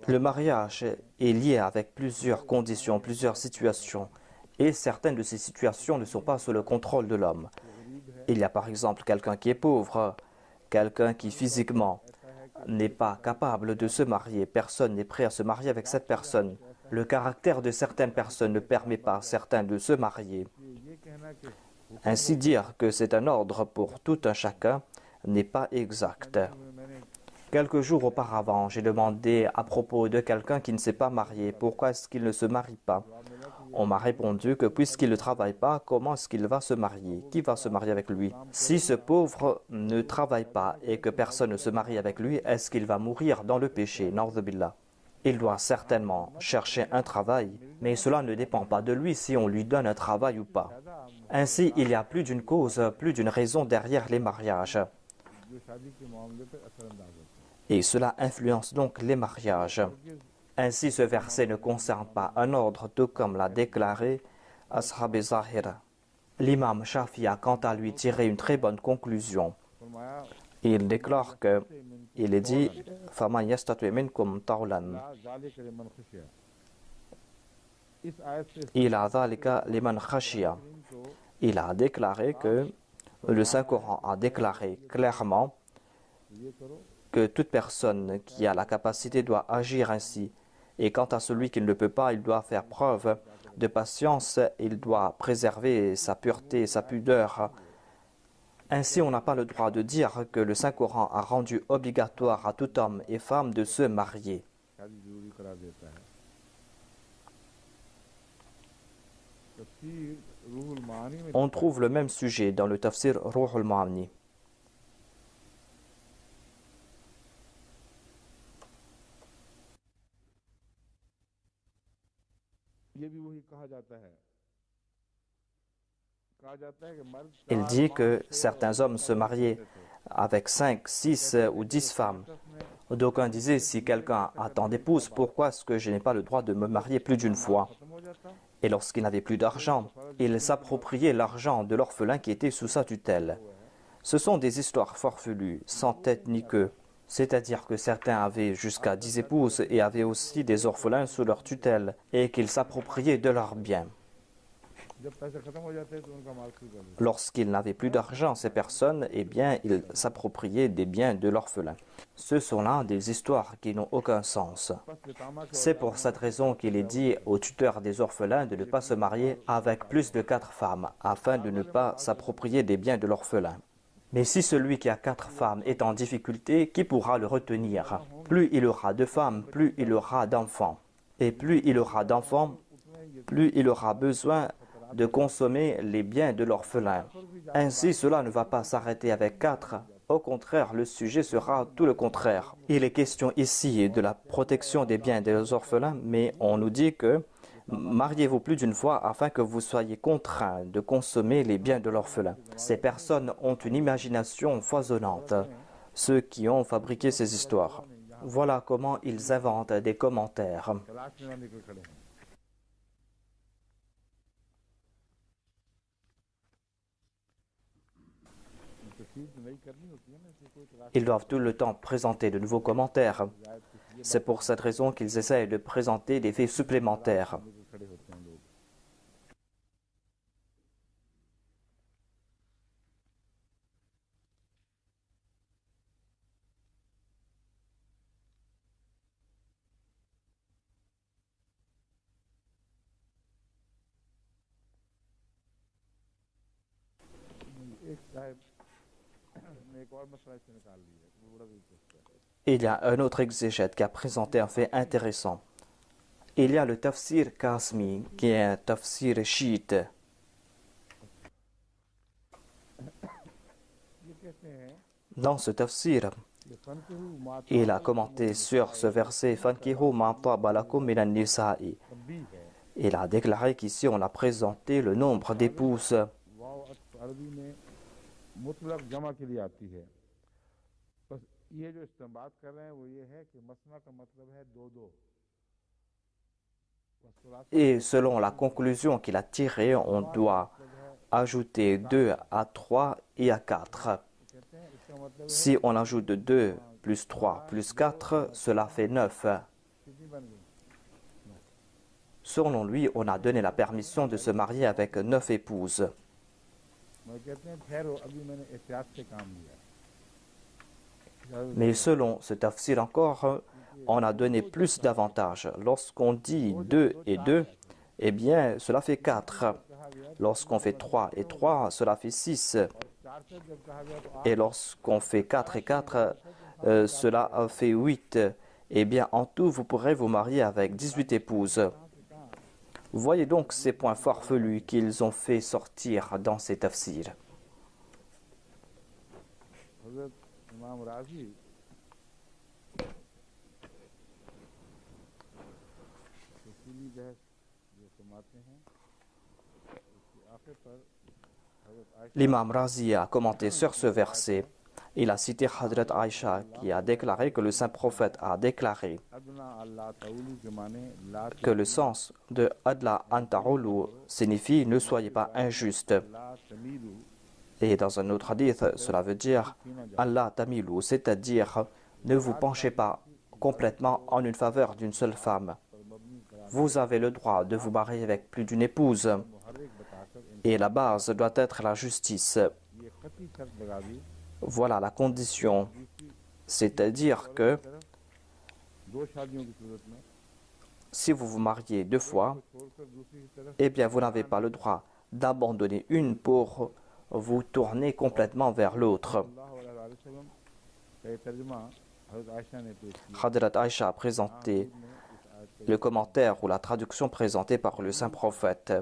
Le mariage est lié avec plusieurs conditions, plusieurs situations, et certaines de ces situations ne sont pas sous le contrôle de l'homme. Il y a par exemple quelqu'un qui est pauvre, quelqu'un qui physiquement n'est pas capable de se marier. Personne n'est prêt à se marier avec cette personne. Le caractère de certaines personnes ne permet pas à certains de se marier. Ainsi dire que c'est un ordre pour tout un chacun n'est pas exact. Quelques jours auparavant, j'ai demandé à propos de quelqu'un qui ne s'est pas marié, pourquoi est-ce qu'il ne se marie pas? On m'a répondu que puisqu'il ne travaille pas, comment est-ce qu'il va se marier? Qui va se marier avec lui? Si ce pauvre ne travaille pas et que personne ne se marie avec lui, est-ce qu'il va mourir dans le péché? Na'udhu billah. Il doit certainement chercher un travail, mais cela ne dépend pas de lui si on lui donne un travail ou pas. Ainsi, il y a plus d'une cause, plus d'une raison derrière les mariages. Et cela influence donc les mariages. Ainsi, ce verset ne concerne pas un ordre, tout comme l'a déclaré Ashab Zahir. L'imam Shafi a quant à lui tiré une très bonne conclusion. Il déclare que, il est dit, فَمَنْ يَسْتَطِعْ مِنْكُمْ طَوْلًا. ila dhalika liman khashiya. Il a déclaré que le Saint-Coran a déclaré clairement que toute personne qui a la capacité doit agir ainsi. Et quant à celui qui ne le peut pas, il doit faire preuve de patience, il doit préserver sa pureté, sa pudeur. Ainsi, on n'a pas le droit de dire que le Saint-Coran a rendu obligatoire à tout homme et femme de se marier. On trouve le même sujet dans le tafsir Ruh al-Ma'ani. Il dit que certains hommes se mariaient avec 5, 6 ou 10 femmes. D'aucuns disaient, si quelqu'un a tant d'épouses, pourquoi est-ce que je n'ai pas le droit de me marier plus d'une fois? Et lorsqu'il n'avait plus d'argent, il s'appropriait l'argent de l'orphelin qui était sous sa tutelle. Ce sont des histoires farfelues, sans tête ni queue. C'est-à-dire que certains avaient jusqu'à 10 épouses et avaient aussi des orphelins sous leur tutelle et qu'ils s'appropriaient de leurs biens. Lorsqu'ils n'avaient plus d'argent, ces personnes, eh bien, ils s'appropriaient des biens de l'orphelin. Ce sont là des histoires qui n'ont aucun sens. C'est pour cette raison qu'il est dit aux tuteurs des orphelins de ne pas se marier avec plus de 4 femmes, afin de ne pas s'approprier des biens de l'orphelin. Mais si celui qui a 4 femmes est en difficulté, qui pourra le retenir? Plus il aura de femmes, plus il aura d'enfants. Et plus il aura d'enfants, plus il aura besoin de consommer les biens de l'orphelin. Ainsi, cela ne va pas s'arrêter avec 4. Au contraire, le sujet sera tout le contraire. Il est question ici de la protection des biens des orphelins, mais on nous dit que mariez-vous plus d'une fois afin que vous soyez contraints de consommer les biens de l'orphelin. Ces personnes ont une imagination foisonnante, ceux qui ont fabriqué ces histoires. Voilà comment ils inventent des commentaires. Ils doivent tout le temps présenter de nouveaux commentaires. C'est pour cette raison qu'ils essayent de présenter des faits supplémentaires. Il y a un autre exégète qui a présenté un fait intéressant. Il y a le tafsir Qasmi, qui est un tafsir chiite. Dans ce tafsir, il a commenté sur ce verset Fankihu ma taba lakum minan nisa'i. Il a déclaré qu'ici on a présenté le nombre d'épouses. Et selon la conclusion qu'il a tirée, on doit ajouter 2 à 3 et à 4. Si on ajoute 2 plus 3 plus 4, cela fait 9. Selon lui, on a donné la permission de se marier avec 9 épouses. Mais selon ce tafsir encore, on a donné plus d'avantages. Lorsqu'on dit 2 et 2, eh bien, cela fait 4. Lorsqu'on fait 3 et 3, cela fait 6. Et lorsqu'on fait 4 et 4, cela fait 8. Eh bien, en tout, vous pourrez vous marier avec 18 épouses. Vous voyez donc ces points farfelus qu'ils ont fait sortir dans ces tafsirs. L'imam Razi a commenté sur ce verset. Il a cité Hadrat Aïcha qui a déclaré que le saint prophète a déclaré que le sens de Adla Anta'ulu signifie ne soyez pas injuste. Et dans un autre hadith, cela veut dire Allah tamilu, c'est-à-dire ne vous penchez pas complètement en une faveur d'une seule femme. vous avez le droit de vous marier avec plus d'une épouse. Et la base doit être la justice. Voilà la condition. C'est-à-dire que si vous vous mariez 2 fois, eh bien vous n'avez pas le droit d'abandonner une pour vous tourner complètement vers l'autre. Hadrat Aïcha a présenté le commentaire ou la traduction présentée par le saint prophète.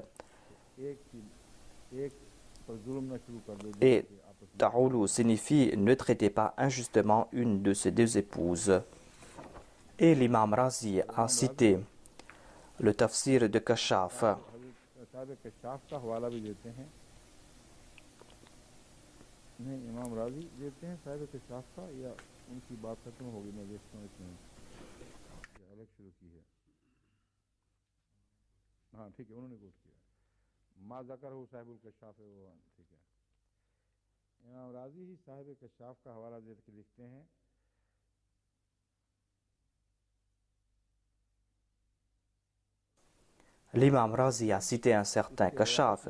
Et ta'oulou signifie ne traitez pas injustement une de ces 2 épouses. Et l'imam Razi a cité le tafsir de Kashaf. L'imam Razi a cité un certain Kashaf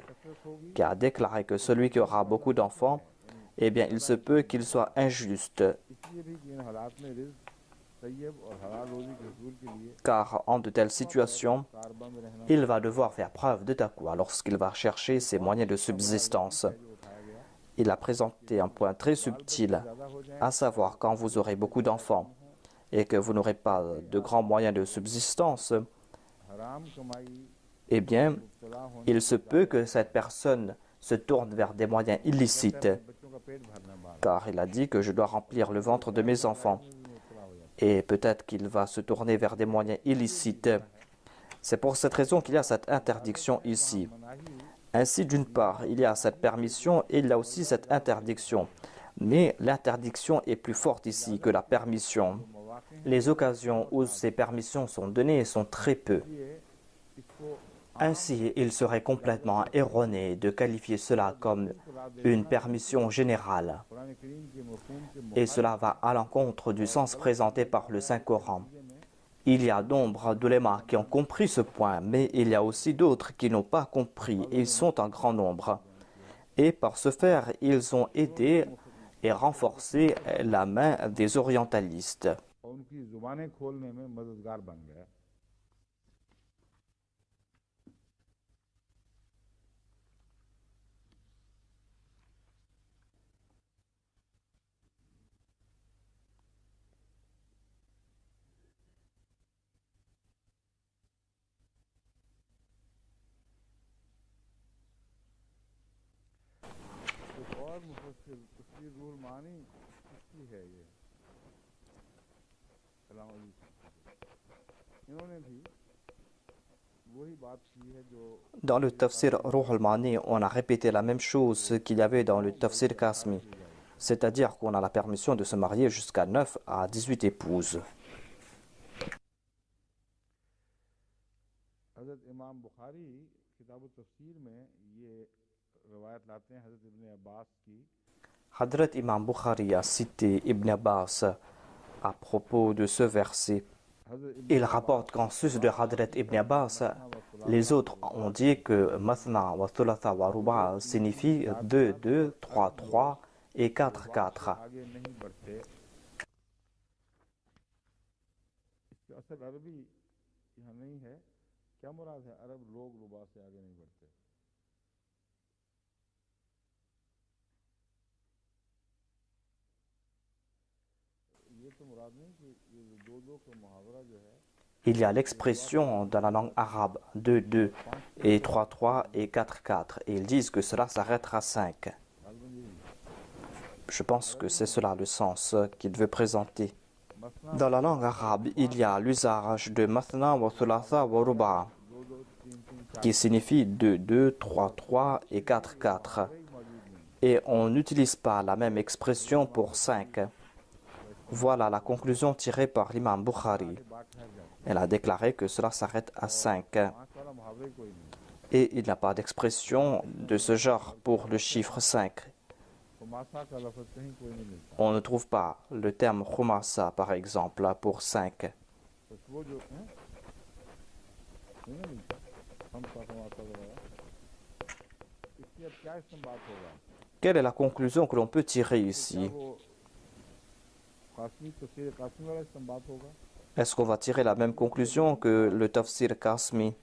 qui a déclaré que celui qui aura beaucoup d'enfants, eh bien il se peut qu'il soit injuste. Car en de telles situations, il va devoir faire preuve de taqwa lorsqu'il va chercher ses moyens de subsistance. Il a présenté un point très subtil, à savoir quand vous aurez beaucoup d'enfants et que vous n'aurez pas de grands moyens de subsistance, eh bien, il se peut que cette personne se tourne vers des moyens illicites, car il a dit que je dois remplir le ventre de mes enfants. Et peut-être qu'il va se tourner vers des moyens illicites. C'est pour cette raison qu'il y a cette interdiction ici. Ainsi, d'une part, il y a cette permission et il y a aussi cette interdiction. Mais l'interdiction est plus forte ici que la permission. Les occasions où ces permissions sont données sont très peu. Ainsi, il serait complètement erroné de qualifier cela comme une permission générale. Et cela va à l'encontre du sens présenté par le Saint-Coran. Il y a nombre d'ulémas qui ont compris ce point, mais il y a aussi d'autres qui n'ont pas compris. Ils sont en grand nombre. Et par ce faire, ils ont aidé et renforcé la main des orientalistes. Dans le tafsir Ruh al-Mani, on a répété la même chose qu'il y avait dans le tafsir Kasmi, c'est-à-dire qu'on a la permission de se marier jusqu'à 9 à 18 épouses. Hadrat Imam Bukhari a cité Ibn Abbas à propos de ce verset. Il rapporte qu'en sus de Hadrat Ibn Abbas, les autres ont dit que Mathna wa Thulatha wa Ruba signifie 2, 2, 3, 3 et 4, 4. Il y a l'expression dans la langue arabe 2, 2 et 3, 3 et 4, 4. Et ils disent que cela s'arrêtera à 5. Je pense que c'est cela le sens qu'il veut présenter. Dans la langue arabe, il y a l'usage de Mathna wa Thulatha wa Ruba qui signifie 2, 2, 3, 3 et 4, 4. Et on n'utilise pas la même expression pour 5. Voilà la conclusion tirée par l'imam Bukhari. Elle a déclaré que cela s'arrête à 5. Et il n'y a pas d'expression de ce genre pour le chiffre 5. On ne trouve pas le terme khumasa, par exemple, pour 5. Quelle est la conclusion que l'on peut tirer ici? Est-ce qu'on va tirer la même conclusion que le tafsir Qasmi?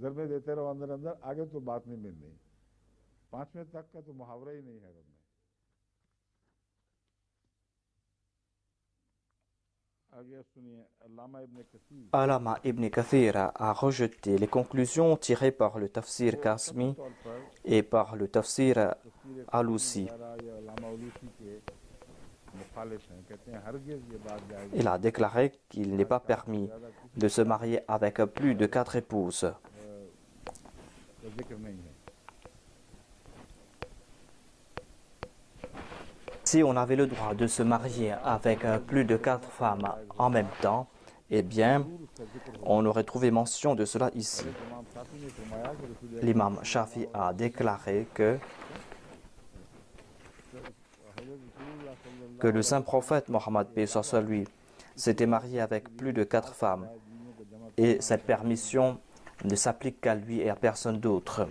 ज़रबे देते रहो अंदर अंदर, आगे तो बात नहीं मिल रही। पांचवें तक का तो मुहावरा ही नहीं है रब में। आगे सुनिए, अल्लामा इब्न कसीर Allama ibn Kathir a rejeté les conclusions tirées par le tafsir Qasmi et par le tafsir Alousi. Il a déclaré qu'il n'est pas permis de se marier avec plus de 4 épouses. Si on avait le droit de se marier avec plus de 4 femmes en même temps, eh bien, on aurait trouvé mention de cela ici. L'imam Shafi a déclaré que le saint prophète Mohammed paix soit lui s'était marié avec plus de 4 femmes et cette permission ne s'applique qu'à lui et à personne d'autre.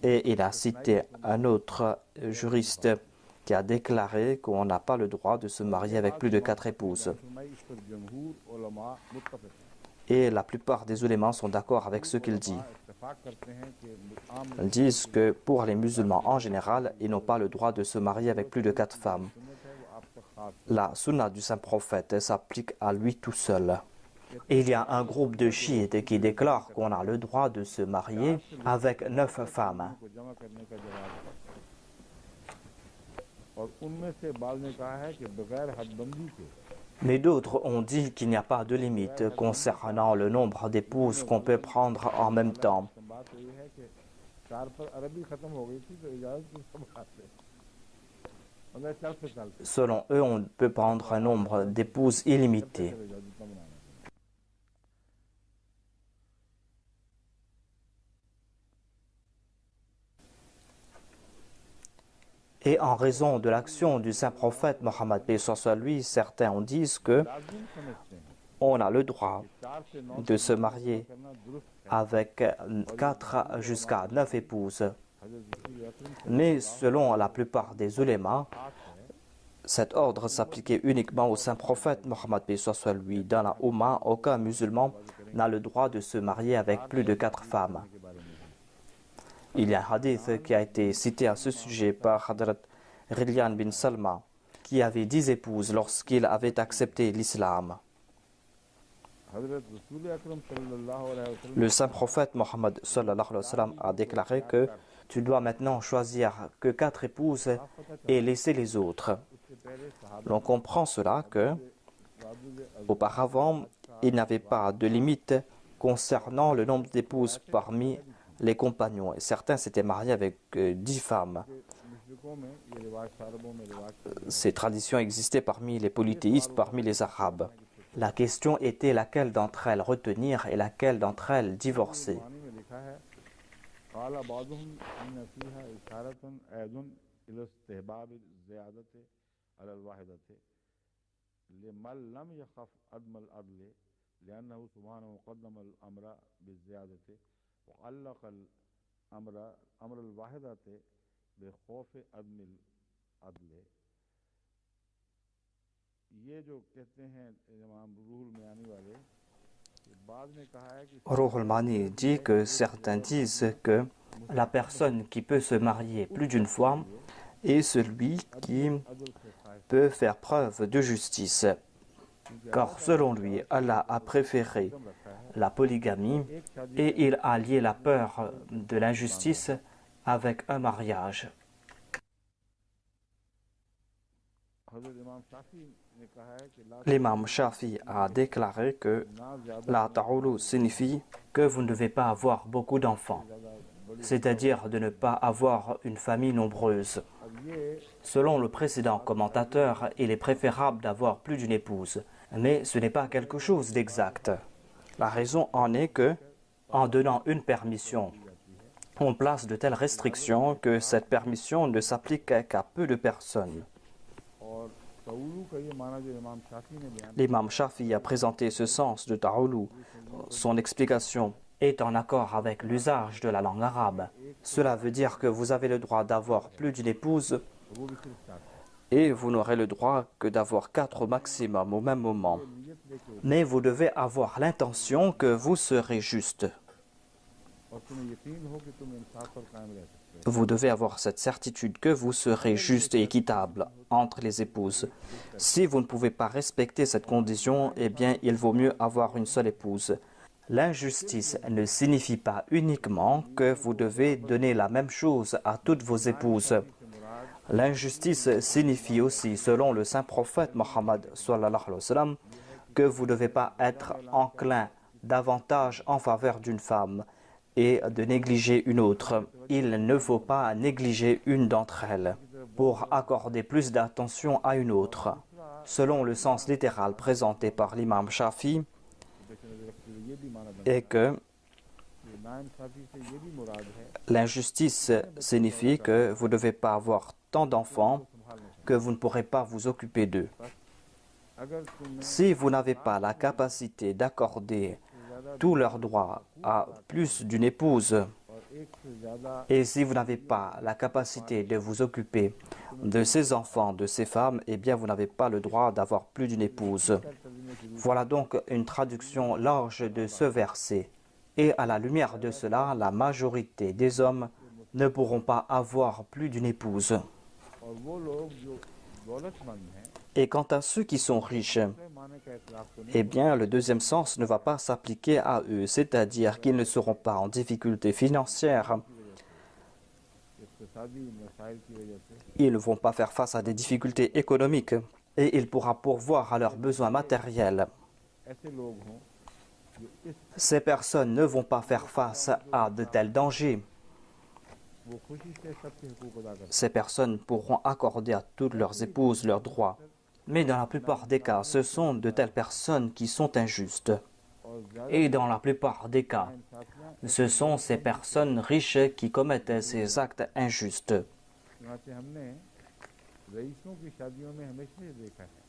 Et il a cité un autre juriste qui a déclaré qu'on n'a pas le droit de se marier avec plus de 4 épouses. Et la plupart des ulémas sont d'accord avec ce qu'il dit. Ils disent que pour les musulmans en général, ils n'ont pas le droit de se marier avec plus de 4 femmes. La sunna du saint prophète s'applique à lui tout seul. Il y a un groupe de chiites qui déclare qu'on a le droit de se marier avec 9 femmes. Mais d'autres ont dit qu'il n'y a pas de limite concernant le nombre d'épouses qu'on peut prendre en même temps. Selon eux, on peut prendre un nombre d'épouses illimité. Et en raison de l'action du saint prophète Mohammed paix soit lui, certains ont dit que on a le droit de se marier avec 4 jusqu'à 9 épouses. Mais selon la plupart des ulémas, cet ordre s'appliquait uniquement au saint prophète Mohammed paix soit lui. Dans la Oumma, aucun musulman n'a le droit de se marier avec plus de 4 femmes. Il y a un hadith qui a été cité à ce sujet par Hadrat Rilyan bin Salma, qui avait 10 épouses lorsqu'il avait accepté l'islam. Le saint prophète Mohammed sallallahu alayhi wa sallam a déclaré que tu dois maintenant choisir que 4 épouses et laisser les autres. L'on comprend cela que auparavant il n'y avait pas de limite concernant le nombre d'épouses parmi les compagnons. Et certains s'étaient mariés avec 10 femmes. Ces traditions existaient parmi les polythéistes, parmi les Arabes. La question était laquelle d'entre elles retenir et laquelle d'entre elles divorcer. Ruhul Mani dit que certains disent que la personne qui peut se marier plus d'une fois est celui qui peut faire preuve de justice. Car selon lui, Allah a préféré la polygamie et il a lié la peur de l'injustice avec un mariage. L'imam Shafi a déclaré que la ta'ulu signifie que vous ne devez pas avoir beaucoup d'enfants, c'est-à-dire de ne pas avoir une famille nombreuse. Selon le précédent commentateur, il est préférable d'avoir plus d'une épouse, mais ce n'est pas quelque chose d'exact. La raison en est que, en donnant une permission, on place de telles restrictions que cette permission ne s'applique qu'à peu de personnes. L'imam Shafi a présenté ce sens de ta'oulou. Son explication est en accord avec l'usage de la langue arabe. Cela veut dire que vous avez le droit d'avoir plus d'une épouse et vous n'aurez le droit que d'avoir 4 au maximum au même moment. Mais vous devez avoir l'intention que vous serez juste. Vous devez avoir cette certitude que vous serez juste et équitable entre les épouses. Si vous ne pouvez pas respecter cette condition, eh bien, il vaut mieux avoir une seule épouse. L'injustice ne signifie pas uniquement que vous devez donner la même chose à toutes vos épouses. L'injustice signifie aussi, selon le saint prophète Mohammed sallallahu alayhi wa sallam, que vous ne devez pas être enclin davantage en faveur d'une femme et de négliger une autre. Il ne faut pas négliger une d'entre elles pour accorder plus d'attention à une autre. Selon le sens littéral présenté par l'imam Shafi, est que l'injustice signifie que vous ne devez pas avoir tant d'enfants que vous ne pourrez pas vous occuper d'eux. Si vous n'avez pas la capacité d'accorder tous leurs droits à plus d'une épouse, et si vous n'avez pas la capacité de vous occuper de ces enfants, de ces femmes, eh bien vous n'avez pas le droit d'avoir plus d'une épouse. Voilà donc une traduction large de ce verset. Et à la lumière de cela, la majorité des hommes ne pourront pas avoir plus d'une épouse. Et quant à ceux qui sont riches, eh bien le deuxième sens ne va pas s'appliquer à eux, c'est-à-dire qu'ils ne seront pas en difficulté financière. Ils ne vont pas faire face à des difficultés économiques et ils pourront pourvoir à leurs besoins matériels. Ces personnes ne vont pas faire face à de tels dangers. Ces personnes pourront accorder à toutes leurs épouses leurs droits. Mais dans la plupart des cas, ce sont de telles personnes qui sont injustes. Et dans la plupart des cas, ce sont ces personnes riches qui commettent ces actes injustes.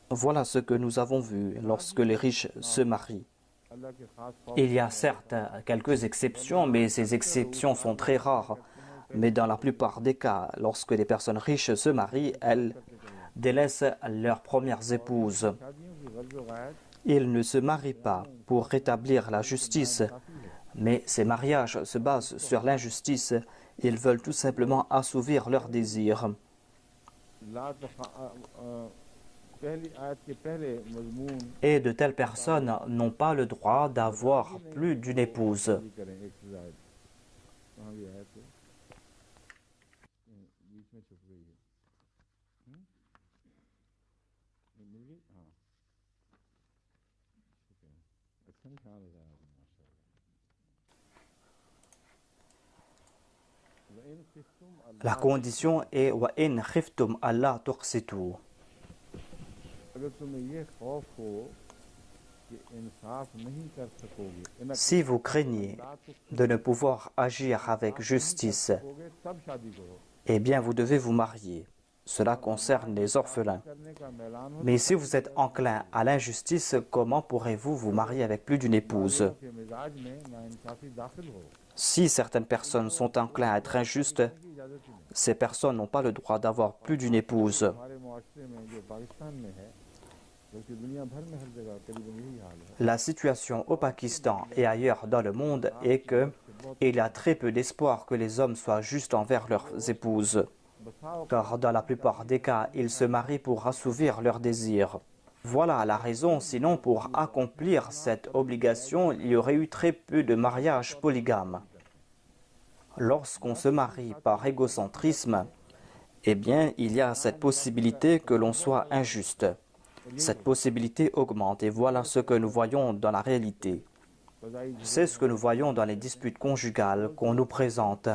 Voilà ce que nous avons vu lorsque les riches se marient. Il y a certes quelques exceptions, mais ces exceptions sont très rares. Mais dans la plupart des cas, lorsque les personnes riches se marient, elles délaissent leurs premières épouses. Ils ne se marient pas pour rétablir la justice, mais ces mariages se basent sur l'injustice. Ils veulent tout simplement assouvir leurs désirs. Et de telles personnes n'ont pas le droit d'avoir plus d'une épouse. La condition est wa in khiftum alla tuqsitu. Si vous craignez de ne pouvoir agir avec justice, eh bien vous devez vous marier. Cela concerne les orphelins. Mais si vous êtes enclin à l'injustice, comment pourrez-vous vous marier avec plus d'une épouse? Si certaines personnes sont enclines à être injustes, ces personnes n'ont pas le droit d'avoir plus d'une épouse. La situation au Pakistan et ailleurs dans le monde est qu'il y a très peu d'espoir que les hommes soient justes envers leurs épouses. Car dans la plupart des cas, ils se marient pour assouvir leurs désirs. Voilà la raison, sinon pour accomplir cette obligation, il y aurait eu très peu de mariages polygames. Lorsqu'on se marie par égocentrisme, eh bien, il y a cette possibilité que l'on soit injuste. Cette possibilité augmente et voilà ce que nous voyons dans la réalité. C'est ce que nous voyons dans les disputes conjugales qu'on nous présente.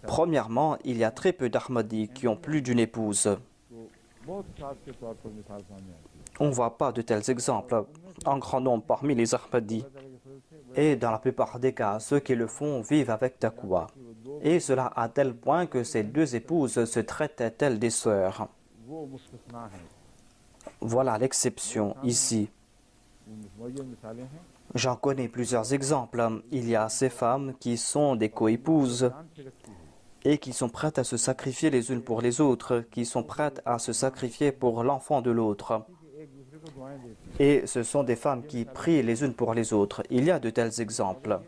Premièrement, il y a très peu d'Ahmadis qui ont plus d'une épouse. On ne voit pas de tels exemples en grand nombre parmi les Ahmadis. Et dans la plupart des cas, ceux qui le font vivent avec taqwa. Et cela à tel point que ces deux épouses se traitent telles des sœurs. वो मुस्तस्ना है। Voilà l'exception ici. मुतमय्यन मिसालें हैं। J'en connais plusieurs exemples. Il y a ces femmes qui sont des coépouses जान से रखती है। et qui sont prêtes à se sacrifier les unes pour les autres, qui sont prêtes à se sacrifier pour l'enfant de l'autre. कि एक दूसरे को दुआएं देती हैं। Et ce sont des femmes qui prient les unes pour les autres. Il y a de tels exemples.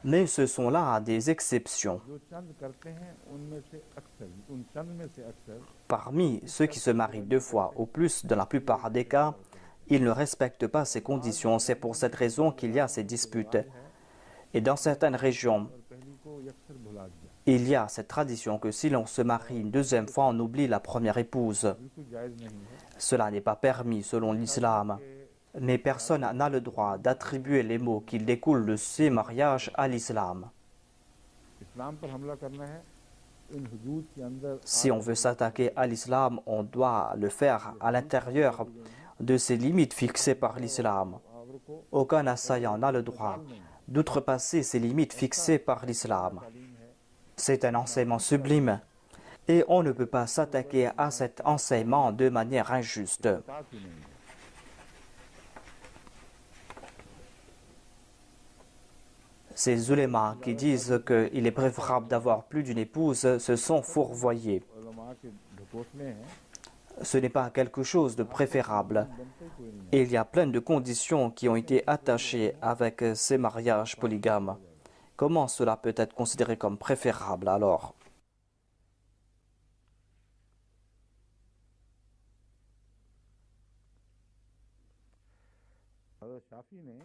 Mais ce sont là des exceptions. जो चंद करते हैं उनमें से अक्सर उन चंद में से अक्सर Parmi ceux qui se marient 2 fois ou plus, dans la plupart des cas, ils ne respectent pas ces conditions. C'est pour cette raison qu'il y a ces disputes. Et dans certaines régions, और पहली को अक्सर भुला दिया। il y a cette tradition que si l'on se marie une 2e fois, on oublie la première épouse. बिल्कुल जायज़ नहीं है। Cela n'est pas permis selon l'islam. Mais personne n'a le droit d'attribuer les mots qui découlent de ces mariages à l'islam. इस्लाम पर हमला करना है इन हुदूद के अंदर Si on veut s'attaquer à l'islam, on doit le faire à l'intérieur de ces limites fixées par l'islam. आवर को Aucun assaillant n'a le droit d'outrepasser ces limites fixées par l'islam. C'est un enseignement sublime et on ne peut pas s'attaquer à cet enseignement de manière injuste. साथ ही नहीं है। Ces ulémas qui disent qu'il est préférable d'avoir plus d'une épouse se sont fourvoyés. उलमा के ढकोसले हैं। Ce n'est pas quelque chose de préférable. बनते ही कोई नहीं है। Et il y a plein de conditions qui ont été attachées avec ces mariages polygames. Comment cela peut être considéré comme préférable alors? हज़रत शाफी ने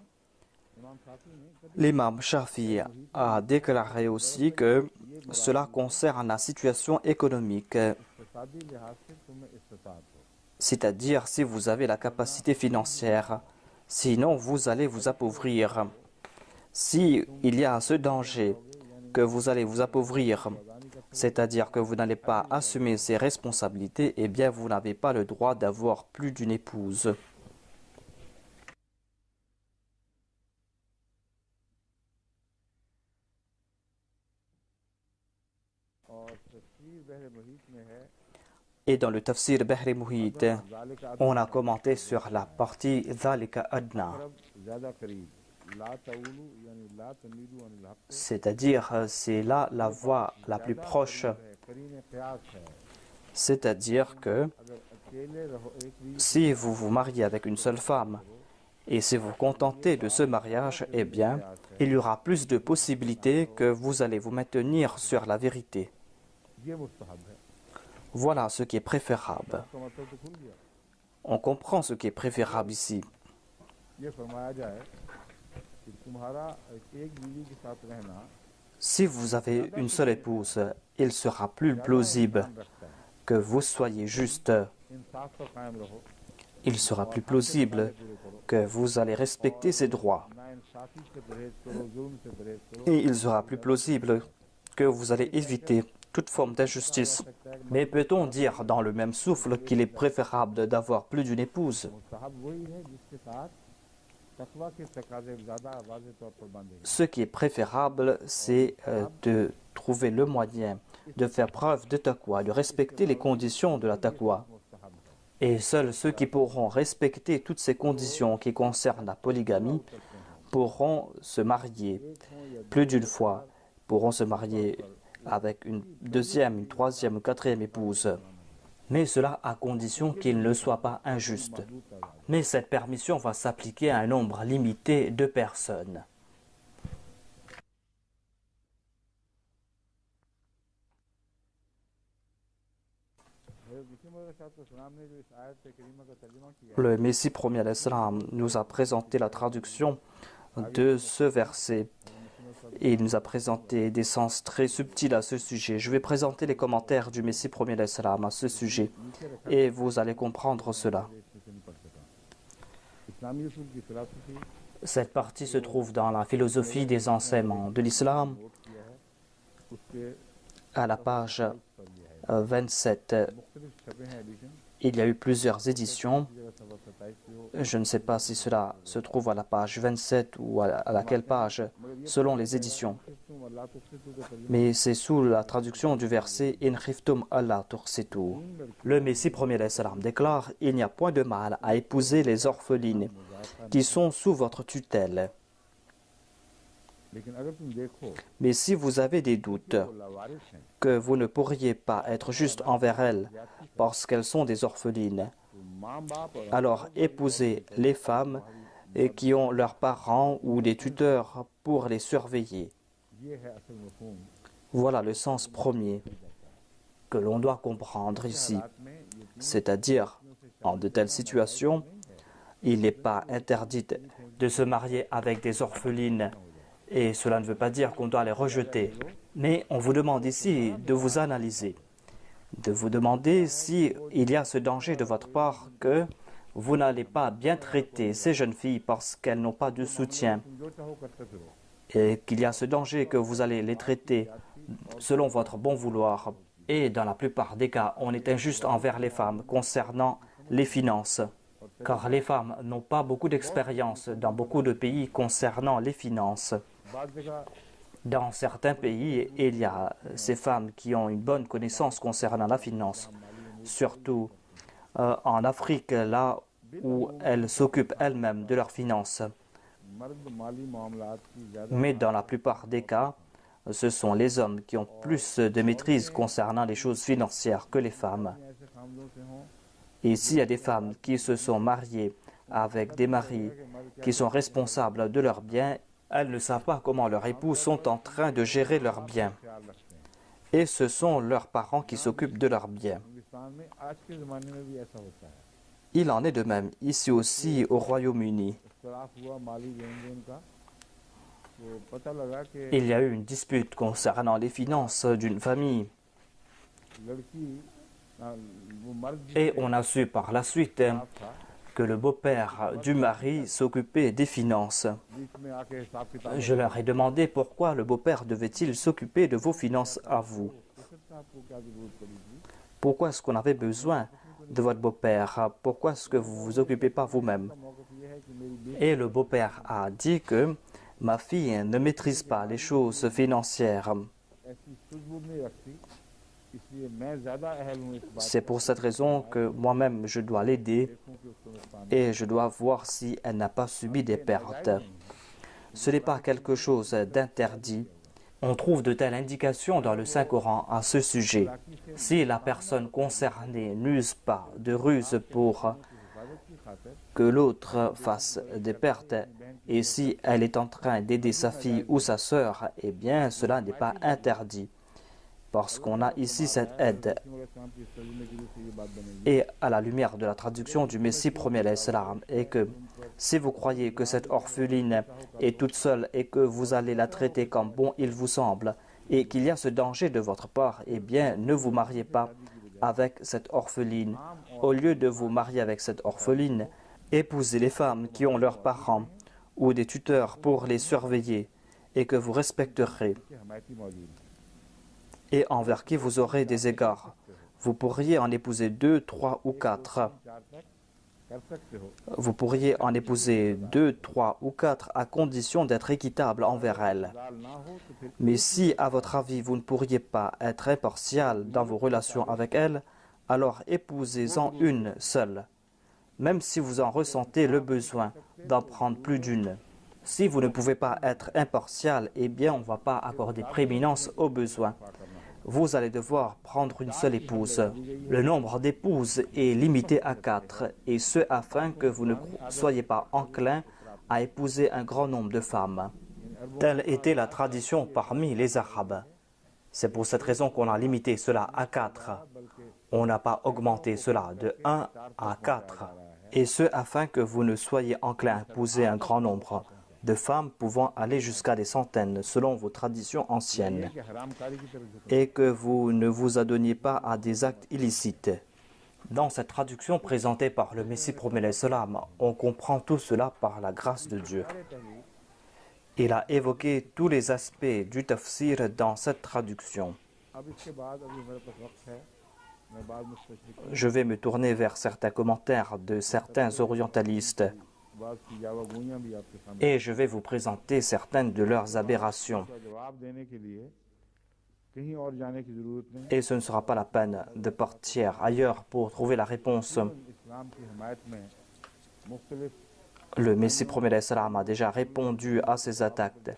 इमाम शाफी ने कभी L'imam Shafi a déclaré aussi que cela concerne la situation économique, इक़्तिसादी लिहाज से तुम्हें इस्तिताअत हो। c'est-à-dire si vous avez la capacité financière, sinon vous allez vous appauvrir. Si il y a ce danger que vous allez vous appauvrir, c'est-à-dire que vous n'allez pas assumer ces responsabilités, eh bien vous n'avez pas le droit d'avoir plus d'une épouse. और तफसीर बहर मुहीत में है Et dans le tafsir Bahri Muhit, ज़ालिका on a commenté sur la partie Dhalika Adna, अक़रब ज़्यादा करीब ला तऊलू यानी ला तमीलू अनिल हक़ c'est-à-dire c'est là la voie la plus proche, है। करीन क़यास है। c'est-à-dire que अगर अकेले रहो एक भी si vous vous mariez avec une seule femme et si vous contentez de ce mariage, eh bien, il y aura plus de possibilités que vous allez vous maintenir sur la vérité. ये मुस्तहब है। Voilà ce qui est préférable. इसका मतलब तो खुल गया। On comprend ce qui est préférable ici. ये फरमाया जाए कि तुम्हारा एक बीवी के साथ रहना Si vous avez une seule épouse, il sera plus plausible ध्यान रखता है। que vous soyez juste. इंसाफ पर कायम रहो। Il sera plus plausible que vous allez respecter ses droits. नाइंसाफी से परहेज करो, जुल्म से परहेज करो। Et il sera plus plausible que vous allez éviter toute forme d'injustice. Mais peut-on dire dans le même souffle qu'il est préférable d'avoir plus d'une épouse? मुस्तहब वही है जिसके साथ तकवा के तकाज़े ज़्यादा वाज़ेह तौर पर बांधे गए। Ce qui est préférable, c'est de trouver le moyen de faire preuve de taqwa, de respecter les conditions de la taqwa. मुस्तहब है। Et seuls ceux qui pourront respecter toutes ces conditions qui concernent la polygamie pourront se marier plus d'une fois, pourront se marier avec une deuxième, une troisième ou quatrième épouse. Mais cela à condition qu'il ne soit pas injuste. Mais cette permission va s'appliquer à un nombre limité de personnes. Le Messie premier l'Islam nous a présenté la traduction de ce verset et il nous a présenté des sens très subtils à ce sujet. Je vais présenter les commentaires du Messie premier l'Islam à ce sujet et vous allez comprendre cela. Cette partie se trouve dans la philosophie des enseignements de l'islam à la page 27. Il y a eu plusieurs éditions. Je ne sais pas si cela se trouve à la page 27 ou à laquelle page, selon les éditions. Mais c'est sous la traduction du verset In khiftum alla tuqsitu. Le Messie premier alayhi salam déclare il n'y a point de mal à épouser les orphelines qui sont sous votre tutelle. Mais si vous avez des doutes que vous ne pourriez pas être juste envers elles parce qu'elles sont des orphelines, alors épousez les femmes qui ont leurs parents ou des tuteurs pour les surveiller. Voilà le sens premier que l'on doit comprendre ici. C'est-à-dire, en de telles situations, il n'est pas interdit de se marier avec des orphelines et cela ne veut pas dire qu'on doit les rejeter. Mais on vous demande ici de vous analyser, de vous demander s'il y a ce danger de votre part que vous n'allez pas bien traiter ces jeunes filles parce qu'elles n'ont pas de soutien et qu'il y a ce danger que vous allez les traiter selon votre bon vouloir. Et dans la plupart des cas, on est injuste envers les femmes concernant les finances, car les femmes n'ont pas beaucoup d'expérience dans beaucoup de pays concernant les finances. Dans certains pays, il y a ces femmes qui ont une bonne connaissance concernant la finance, surtout en Afrique, là où elles s'occupent elles-mêmes de leurs finances. Mais dans la plupart des cas, ce sont les hommes qui ont plus de maîtrise concernant les choses financières que les femmes. Et s'il y a des femmes qui se sont mariées avec des maris qui sont responsables de leurs biens, elles ne savent pas comment leurs époux sont en train de gérer leurs biens. Et ce sont leurs parents qui s'occupent de leurs biens. Il en est de même ici aussi au Royaume-Uni. Il y a eu une dispute concernant les finances d'une famille. Et on a su par la suite que le beau-père du mari s'occupait des finances. Je leur ai demandé pourquoi le beau-père devait-il s'occuper de vos finances à vous. Pourquoi est-ce qu'on avait besoin de votre beau-père? Pourquoi est-ce que vous ne vous occupez pas vous-même? Et le beau-père a dit que ma fille ne maîtrise pas les choses financières. C'est pour cette raison que moi-même je dois l'aider et je dois voir si elle n'a pas subi des pertes. Ce n'est pas quelque chose d'interdit. On trouve de telles indications dans le Saint-Coran à ce sujet. Si la personne concernée n'use pas de ruse pour que l'autre fasse des pertes, et si elle est en train d'aider sa fille ou sa sœur, eh bien cela n'est pas interdit. Parce qu'on a ici cette aide. Et à la lumière de la traduction du Messie premier alayhi salam, et que si vous croyez que cette orpheline est toute seule et que vous allez la traiter comme bon il vous semble, et qu'il y a ce danger de votre part, eh bien ne vous mariez pas avec cette orpheline. Au lieu de vous marier avec cette orpheline, épousez les femmes qui ont leurs parents ou des tuteurs pour les surveiller et que vous respecterez et envers qui vous aurez des égards. Vous pourriez en épouser 2, 3 ou 4. Vous pourriez en épouser 2, 3 ou 4 à condition d'être équitable envers elles. Mais si, à votre avis, vous ne pourriez pas être impartial dans vos relations avec elles, alors épousez-en une seule, même si vous en ressentez le besoin d'en prendre plus d'une. Si vous ne pouvez pas être impartial, eh bien on ne va pas accorder prééminence aux besoins. Vous allez devoir prendre une seule épouse. Le nombre d'épouses est limité à 4, et ce afin que vous ne soyez pas enclin à épouser un grand nombre de femmes. Telle était la tradition parmi les Arabes. C'est pour cette raison qu'on a limité cela à 4. On n'a pas augmenté cela de 1 à 4, et ce afin que vous ne soyez enclin à épouser un grand nombre de femmes pouvant aller jusqu'à des centaines selon vos traditions anciennes et que vous ne vous adonniez pas à des actes illicites. Dans cette traduction présentée par le Messie premier alayhi salam, on comprend tout cela par la grâce de Dieu. Il a évoqué tous les aspects du tafsir dans cette traduction. Je vais me tourner vers certains commentaires de certains orientalistes. बात की यावागुइयां भी आपके सामने et je vais vous présenter certaines de leurs aberrations. का जवाब देने के लिए कहीं और जाने की जरूरत नहीं Et ce ne sera pas la peine de partir ailleurs pour trouver la réponse. इस्लाम की हिमायत में मुख्तलिफ Le Messie premier alayhi salam a déjà répondu à ces attaques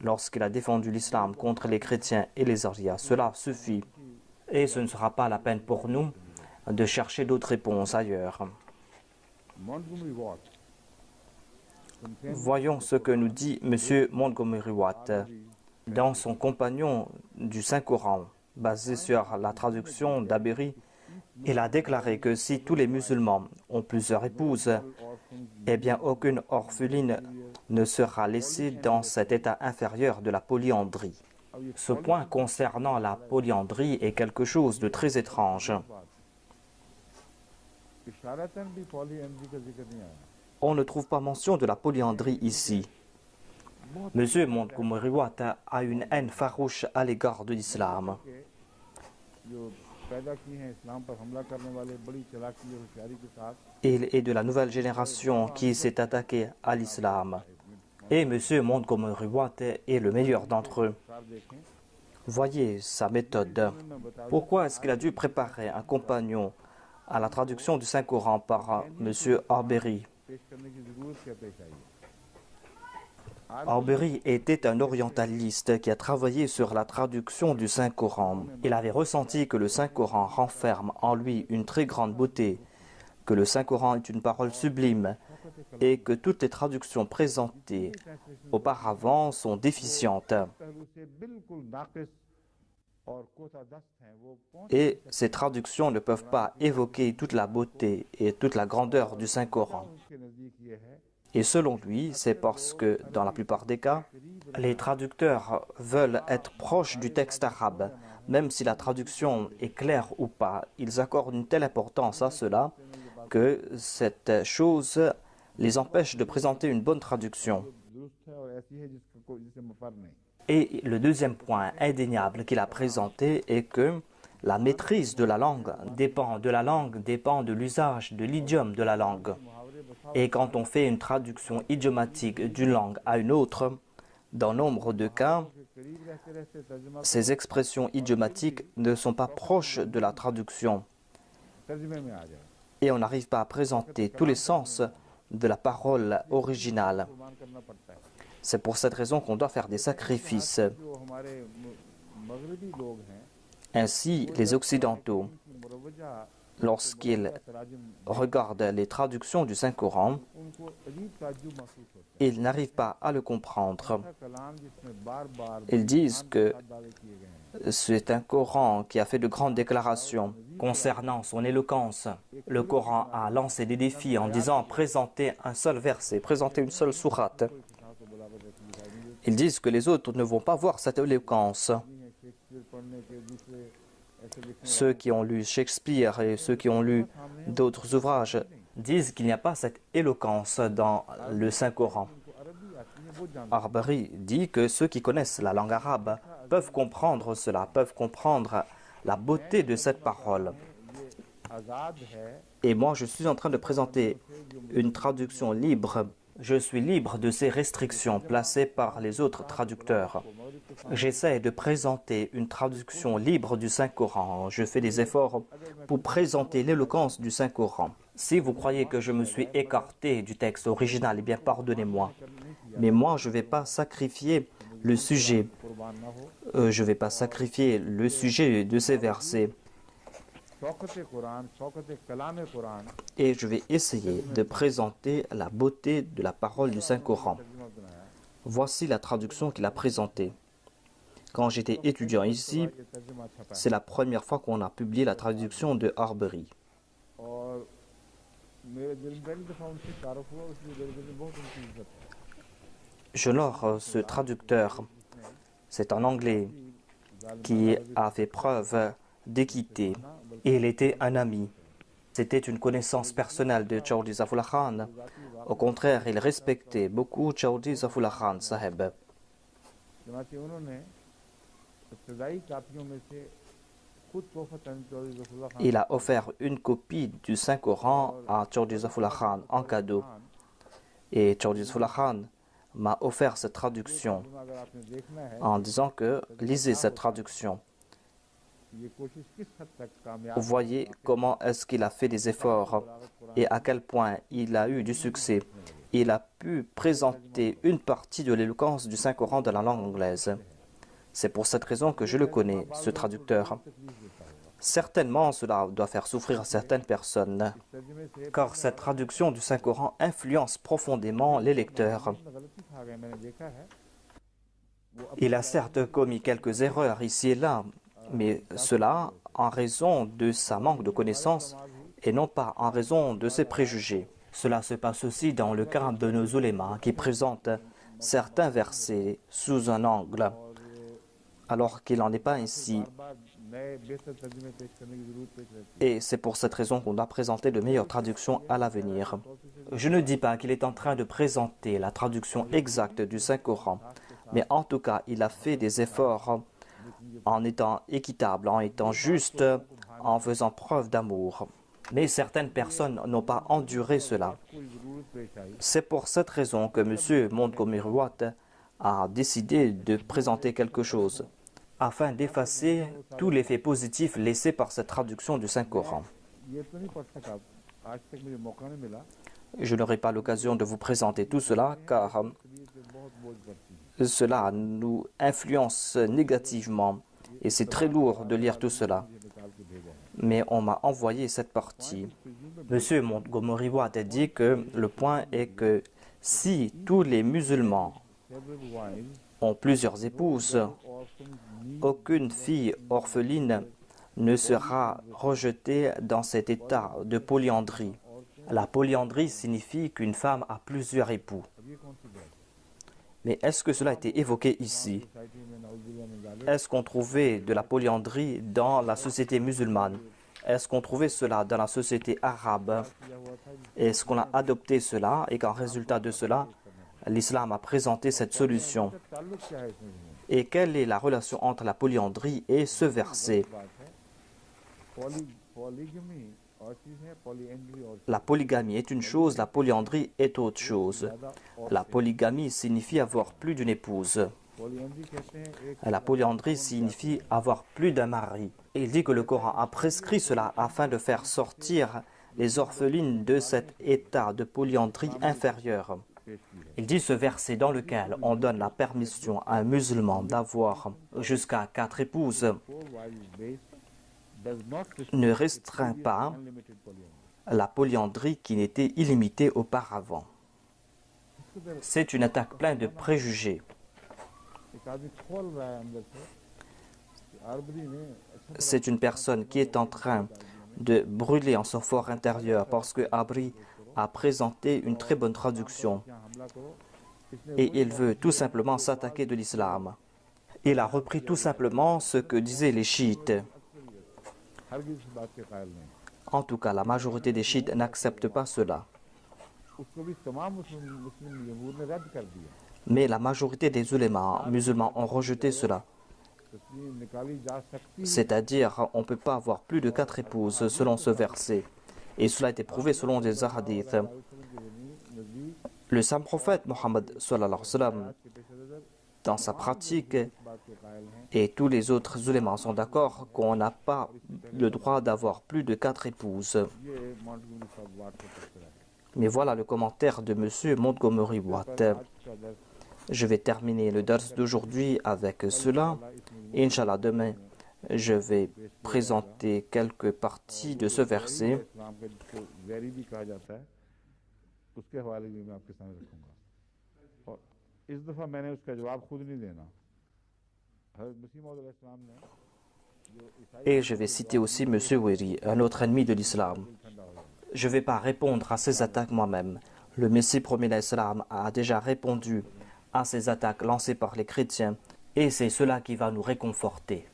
lorsqu'il a défendu l'islam contre les chrétiens et les arias. Cela suffit et ce ne sera pas la peine pour nous de chercher d'autres réponses ailleurs. Montgomery Watt Voyons ce que nous dit M. Montgomery Watt dans son compagnon du Saint-Coran, basé sur la traduction d'Aberi. Il a déclaré que si tous les musulmans ont plusieurs épouses, eh bien aucune orpheline ne sera laissée dans cet état inférieur de la polyandrie. Ce point concernant la polyandrie est quelque chose de très étrange. इशारतन भी पॉलीएंड्री का जिक्र नहीं आया On ne trouve pas mention de la polyandrie ici. M. Montgomery Watt a une haine farouche à l'égard de l'islam. जो पैदा किए हैं इस्लाम पर हमला करने वाले बड़ी चालाकी और होशियारी के साथ Il est de la nouvelle génération qui s'est attaquée à l'islam. Et M. Montgomery Watt est le meilleur d'entre eux. सार देखें Voyez sa méthode. Pourquoi est-ce qu'il a dû préparer un compagnon à la traduction du Saint-Coran par M. Arbery? पेश करने की जरूरत क्या पेश आई है Arbery était un orientaliste qui a travaillé sur la traduction du Saint-Coran. Il avait ressenti que le Saint-Coran renferme en lui une très grande beauté, que le Saint-Coran est une parole sublime et que toutes les traductions présentées auparavant sont déficientes. पहलू से बिल्कुल नाकिस और कोतादस्त हैं वो पहुंच Et ces traductions ne peuvent pas évoquer toute la beauté et toute la grandeur du Saint-Coran. उसके नजदीक ये है Et selon lui, c'est parce que, dans la plupart des cas, les traducteurs veulent être proches du texte arabe. Même si la traduction est claire ou pas, ils accordent une telle importance à cela que cette chose les empêche de présenter une bonne traduction. दुरुस्त है और ऐसी है जिसे मफर नहीं Et le deuxième point indéniable qu'il a présenté est que la maîtrise de la langue dépend de l'usage de l'idiome de la langue. Et quand on fait une traduction idiomatique d'une langue à une autre, dans nombre de cas, करीब रहते रहते तर्जुमा ces expressions idiomatiques ne sont pas proches de la traduction तर्जुमे में आ जाए et on n'arrive pas à présenter tous les sens de la parole originale. कुर्बान करना पड़ता है C'est pour cette raison qu'on doit faire des sacrifices. जो हमारे मगरबी लोग हैं Ainsi, les Occidentaux, उनकी मुरवजा lorsqu'ils तराजुम regardent les traductions du Saint-Coran, उनको अजीब ताज्जुब महसूस होता ils n'arrivent pas à le comprendre. है कलाम जिसमें बार बार Ils disent que दावे किए गए हैं c'est un Coran qui a fait de grandes déclarations concernant son éloquence. Le Coran a lancé des défis en disant présentez un seul verset, présentez une seule sourate. Ils disent que les autres ne vont pas voir cette éloquence. Shakespeare पढ़ने के दूसरे ऐसे लिखने Ceux qui ont lu Shakespeare et ceux qui ont lu d'autres ouvrages disent qu'il n'y a pas cette éloquence dans le Saint-Coran. को अरबी आती है वो जानते Arbery dit que ceux qui connaissent la langue arabe peuvent comprendre cela, peuvent comprendre la beauté de cette parole. हैं। ये आज़ाद है Et moi, je suis en train de présenter une traduction libre. Je suis libre de ces restrictions placées par les autres traducteurs. J'essaie de présenter une traduction libre du Saint-Coran. Je fais des efforts pour présenter l'éloquence du Saint-Coran. Si vous croyez que je me suis écarté du texte original, eh bien pardonnez-moi. Mais moi, je ne vais pas sacrifier le sujet. कुर्बान ना हो Je ne vais pas sacrifier le sujet de ces versets. Shaukat कुरान शौकत कलाम Quran Et je vais essayer de présenter la beauté de la parole du Saint-Coran. तर्जुमा बनाया Voici la traduction qu'il a présentée. Quand j'étais étudiant ici, ये तर्जुमा छपा है c'est la première fois qu'on a publié la traduction de Arbery. और मेरे दिल में पहली दफ़ा उनसे तारुफ हुआ उसलिए मेरे दिल में बहुत उनकी इज्जत है J'honore ce traducteur. C'est un Anglais qui a fait preuve d'équité. Et il était un ami. C'était une connaissance personnelle de Chaudhry Zafullah Khan. Au contraire, il respectait beaucoup Chaudhry Zafullah Khan Saheb. चुनांचे उन्होंने इब्तदाई कापियों में से खुद तोहफतन चौधरी ज़फ़रुल्लाह Khan Il a offert une copie du Saint-Coran à Chaudhry Zafullah Khan en cadeau. Et Chaudhry Khan m'a offert cette traduction en disant que lisez cette traduction. Vous voyez comment est-ce qu'il a fait des efforts et à quel point il a eu du succès. Il a pu présenter une partie de l'éloquence du Saint-Coran dans la langue anglaise. C'est pour cette raison que je le connais, ce traducteur. Certainement, cela doit faire souffrir certaines personnes, car cette traduction du Saint-Coran influence profondément les lecteurs. Il a certes commis quelques erreurs ici et là, mais cela en raison de sa manque de connaissances et non pas en raison de ses préjugés. Cela se passe aussi dans le cas de nos ulémas qui présentent certains versets sous un angle, alors qu'il n'en est pas ainsi. Et c'est pour cette raison qu'on doit présenter de meilleures traductions à l'avenir. Je ne dis pas qu'il est en train de présenter la traduction exacte du Saint-Coran, mais en tout cas, il a fait des efforts en étant équitable, en étant juste, en faisant preuve d'amour. Mais certaines personnes n'ont pas enduré cela. C'est pour cette raison que M. Montgomery Watt a décidé de présenter quelque chose, afin d'effacer tout l'effet positif laissé par cette traduction du Saint-Coran. Je n'aurai pas l'occasion de vous présenter tout cela, car cela nous influence négativement et c'est très lourd de lire tout cela. Mais on m'a envoyé cette partie. M. Montgomery Watt a dit que le point est que si tous les musulmans ont plusieurs épouses, aucune fille orpheline ne sera rejetée dans cet état de polyandrie. La polyandrie signifie qu'une femme a plusieurs époux. Mais est-ce que cela a été évoqué ici? Est-ce qu'on trouvait de la polyandrie dans la société musulmane? Est-ce qu'on trouvait cela dans la société arabe? Est-ce qu'on a adopté cela et qu'en résultat de cela, l'islam a présenté cette solution? Et quelle est la relation entre la polyandrie et ce verset? La polygamie est une chose, la polyandrie est autre chose. La polygamie signifie avoir plus d'une épouse. La polyandrie signifie avoir plus d'un mari. Et il dit que le Coran a prescrit cela afin de faire sortir les orphelines de cet état de polyandrie inférieure. Il dit ce verset dans lequel on donne la permission à un musulman d'avoir jusqu'à 4 épouses ne restreint pas la polyandrie qui n'était illimitée auparavant. C'est une attaque pleine de préjugés. C'est une personne qui est en train de brûler en son fort intérieur parce que Abri a présenté une très bonne traduction et il veut tout simplement s'attaquer de l'islam. Il a repris tout simplement ce que disaient les chiites. En tout cas, la majorité des chiites n'acceptent pas cela. Mais la majorité des ulémas musulmans ont rejeté cela. C'est-à-dire, on ne peut pas avoir plus de 4 épouses selon ce verset. Et cela a été prouvé selon des hadiths. Le saint prophète Mohammed sallallahu alayhi wa sallam, dans sa pratique, et tous les autres ulémas sont d'accord qu'on n'a pas le droit d'avoir plus de 4 épouses. Mais voilà le commentaire de M. Montgomery Watt. Je vais terminer le dars d'aujourd'hui avec cela. Inch'Allah, demain, je vais présenter quelques parties de ce verset. Et je vais citer aussi M. Weri, un autre ennemi de l'islam. Je ne vais pas répondre à ces attaques moi-même. Le Messie promis l'islam a déjà répondu à ces attaques lancées par les chrétiens et c'est cela qui va nous réconforter.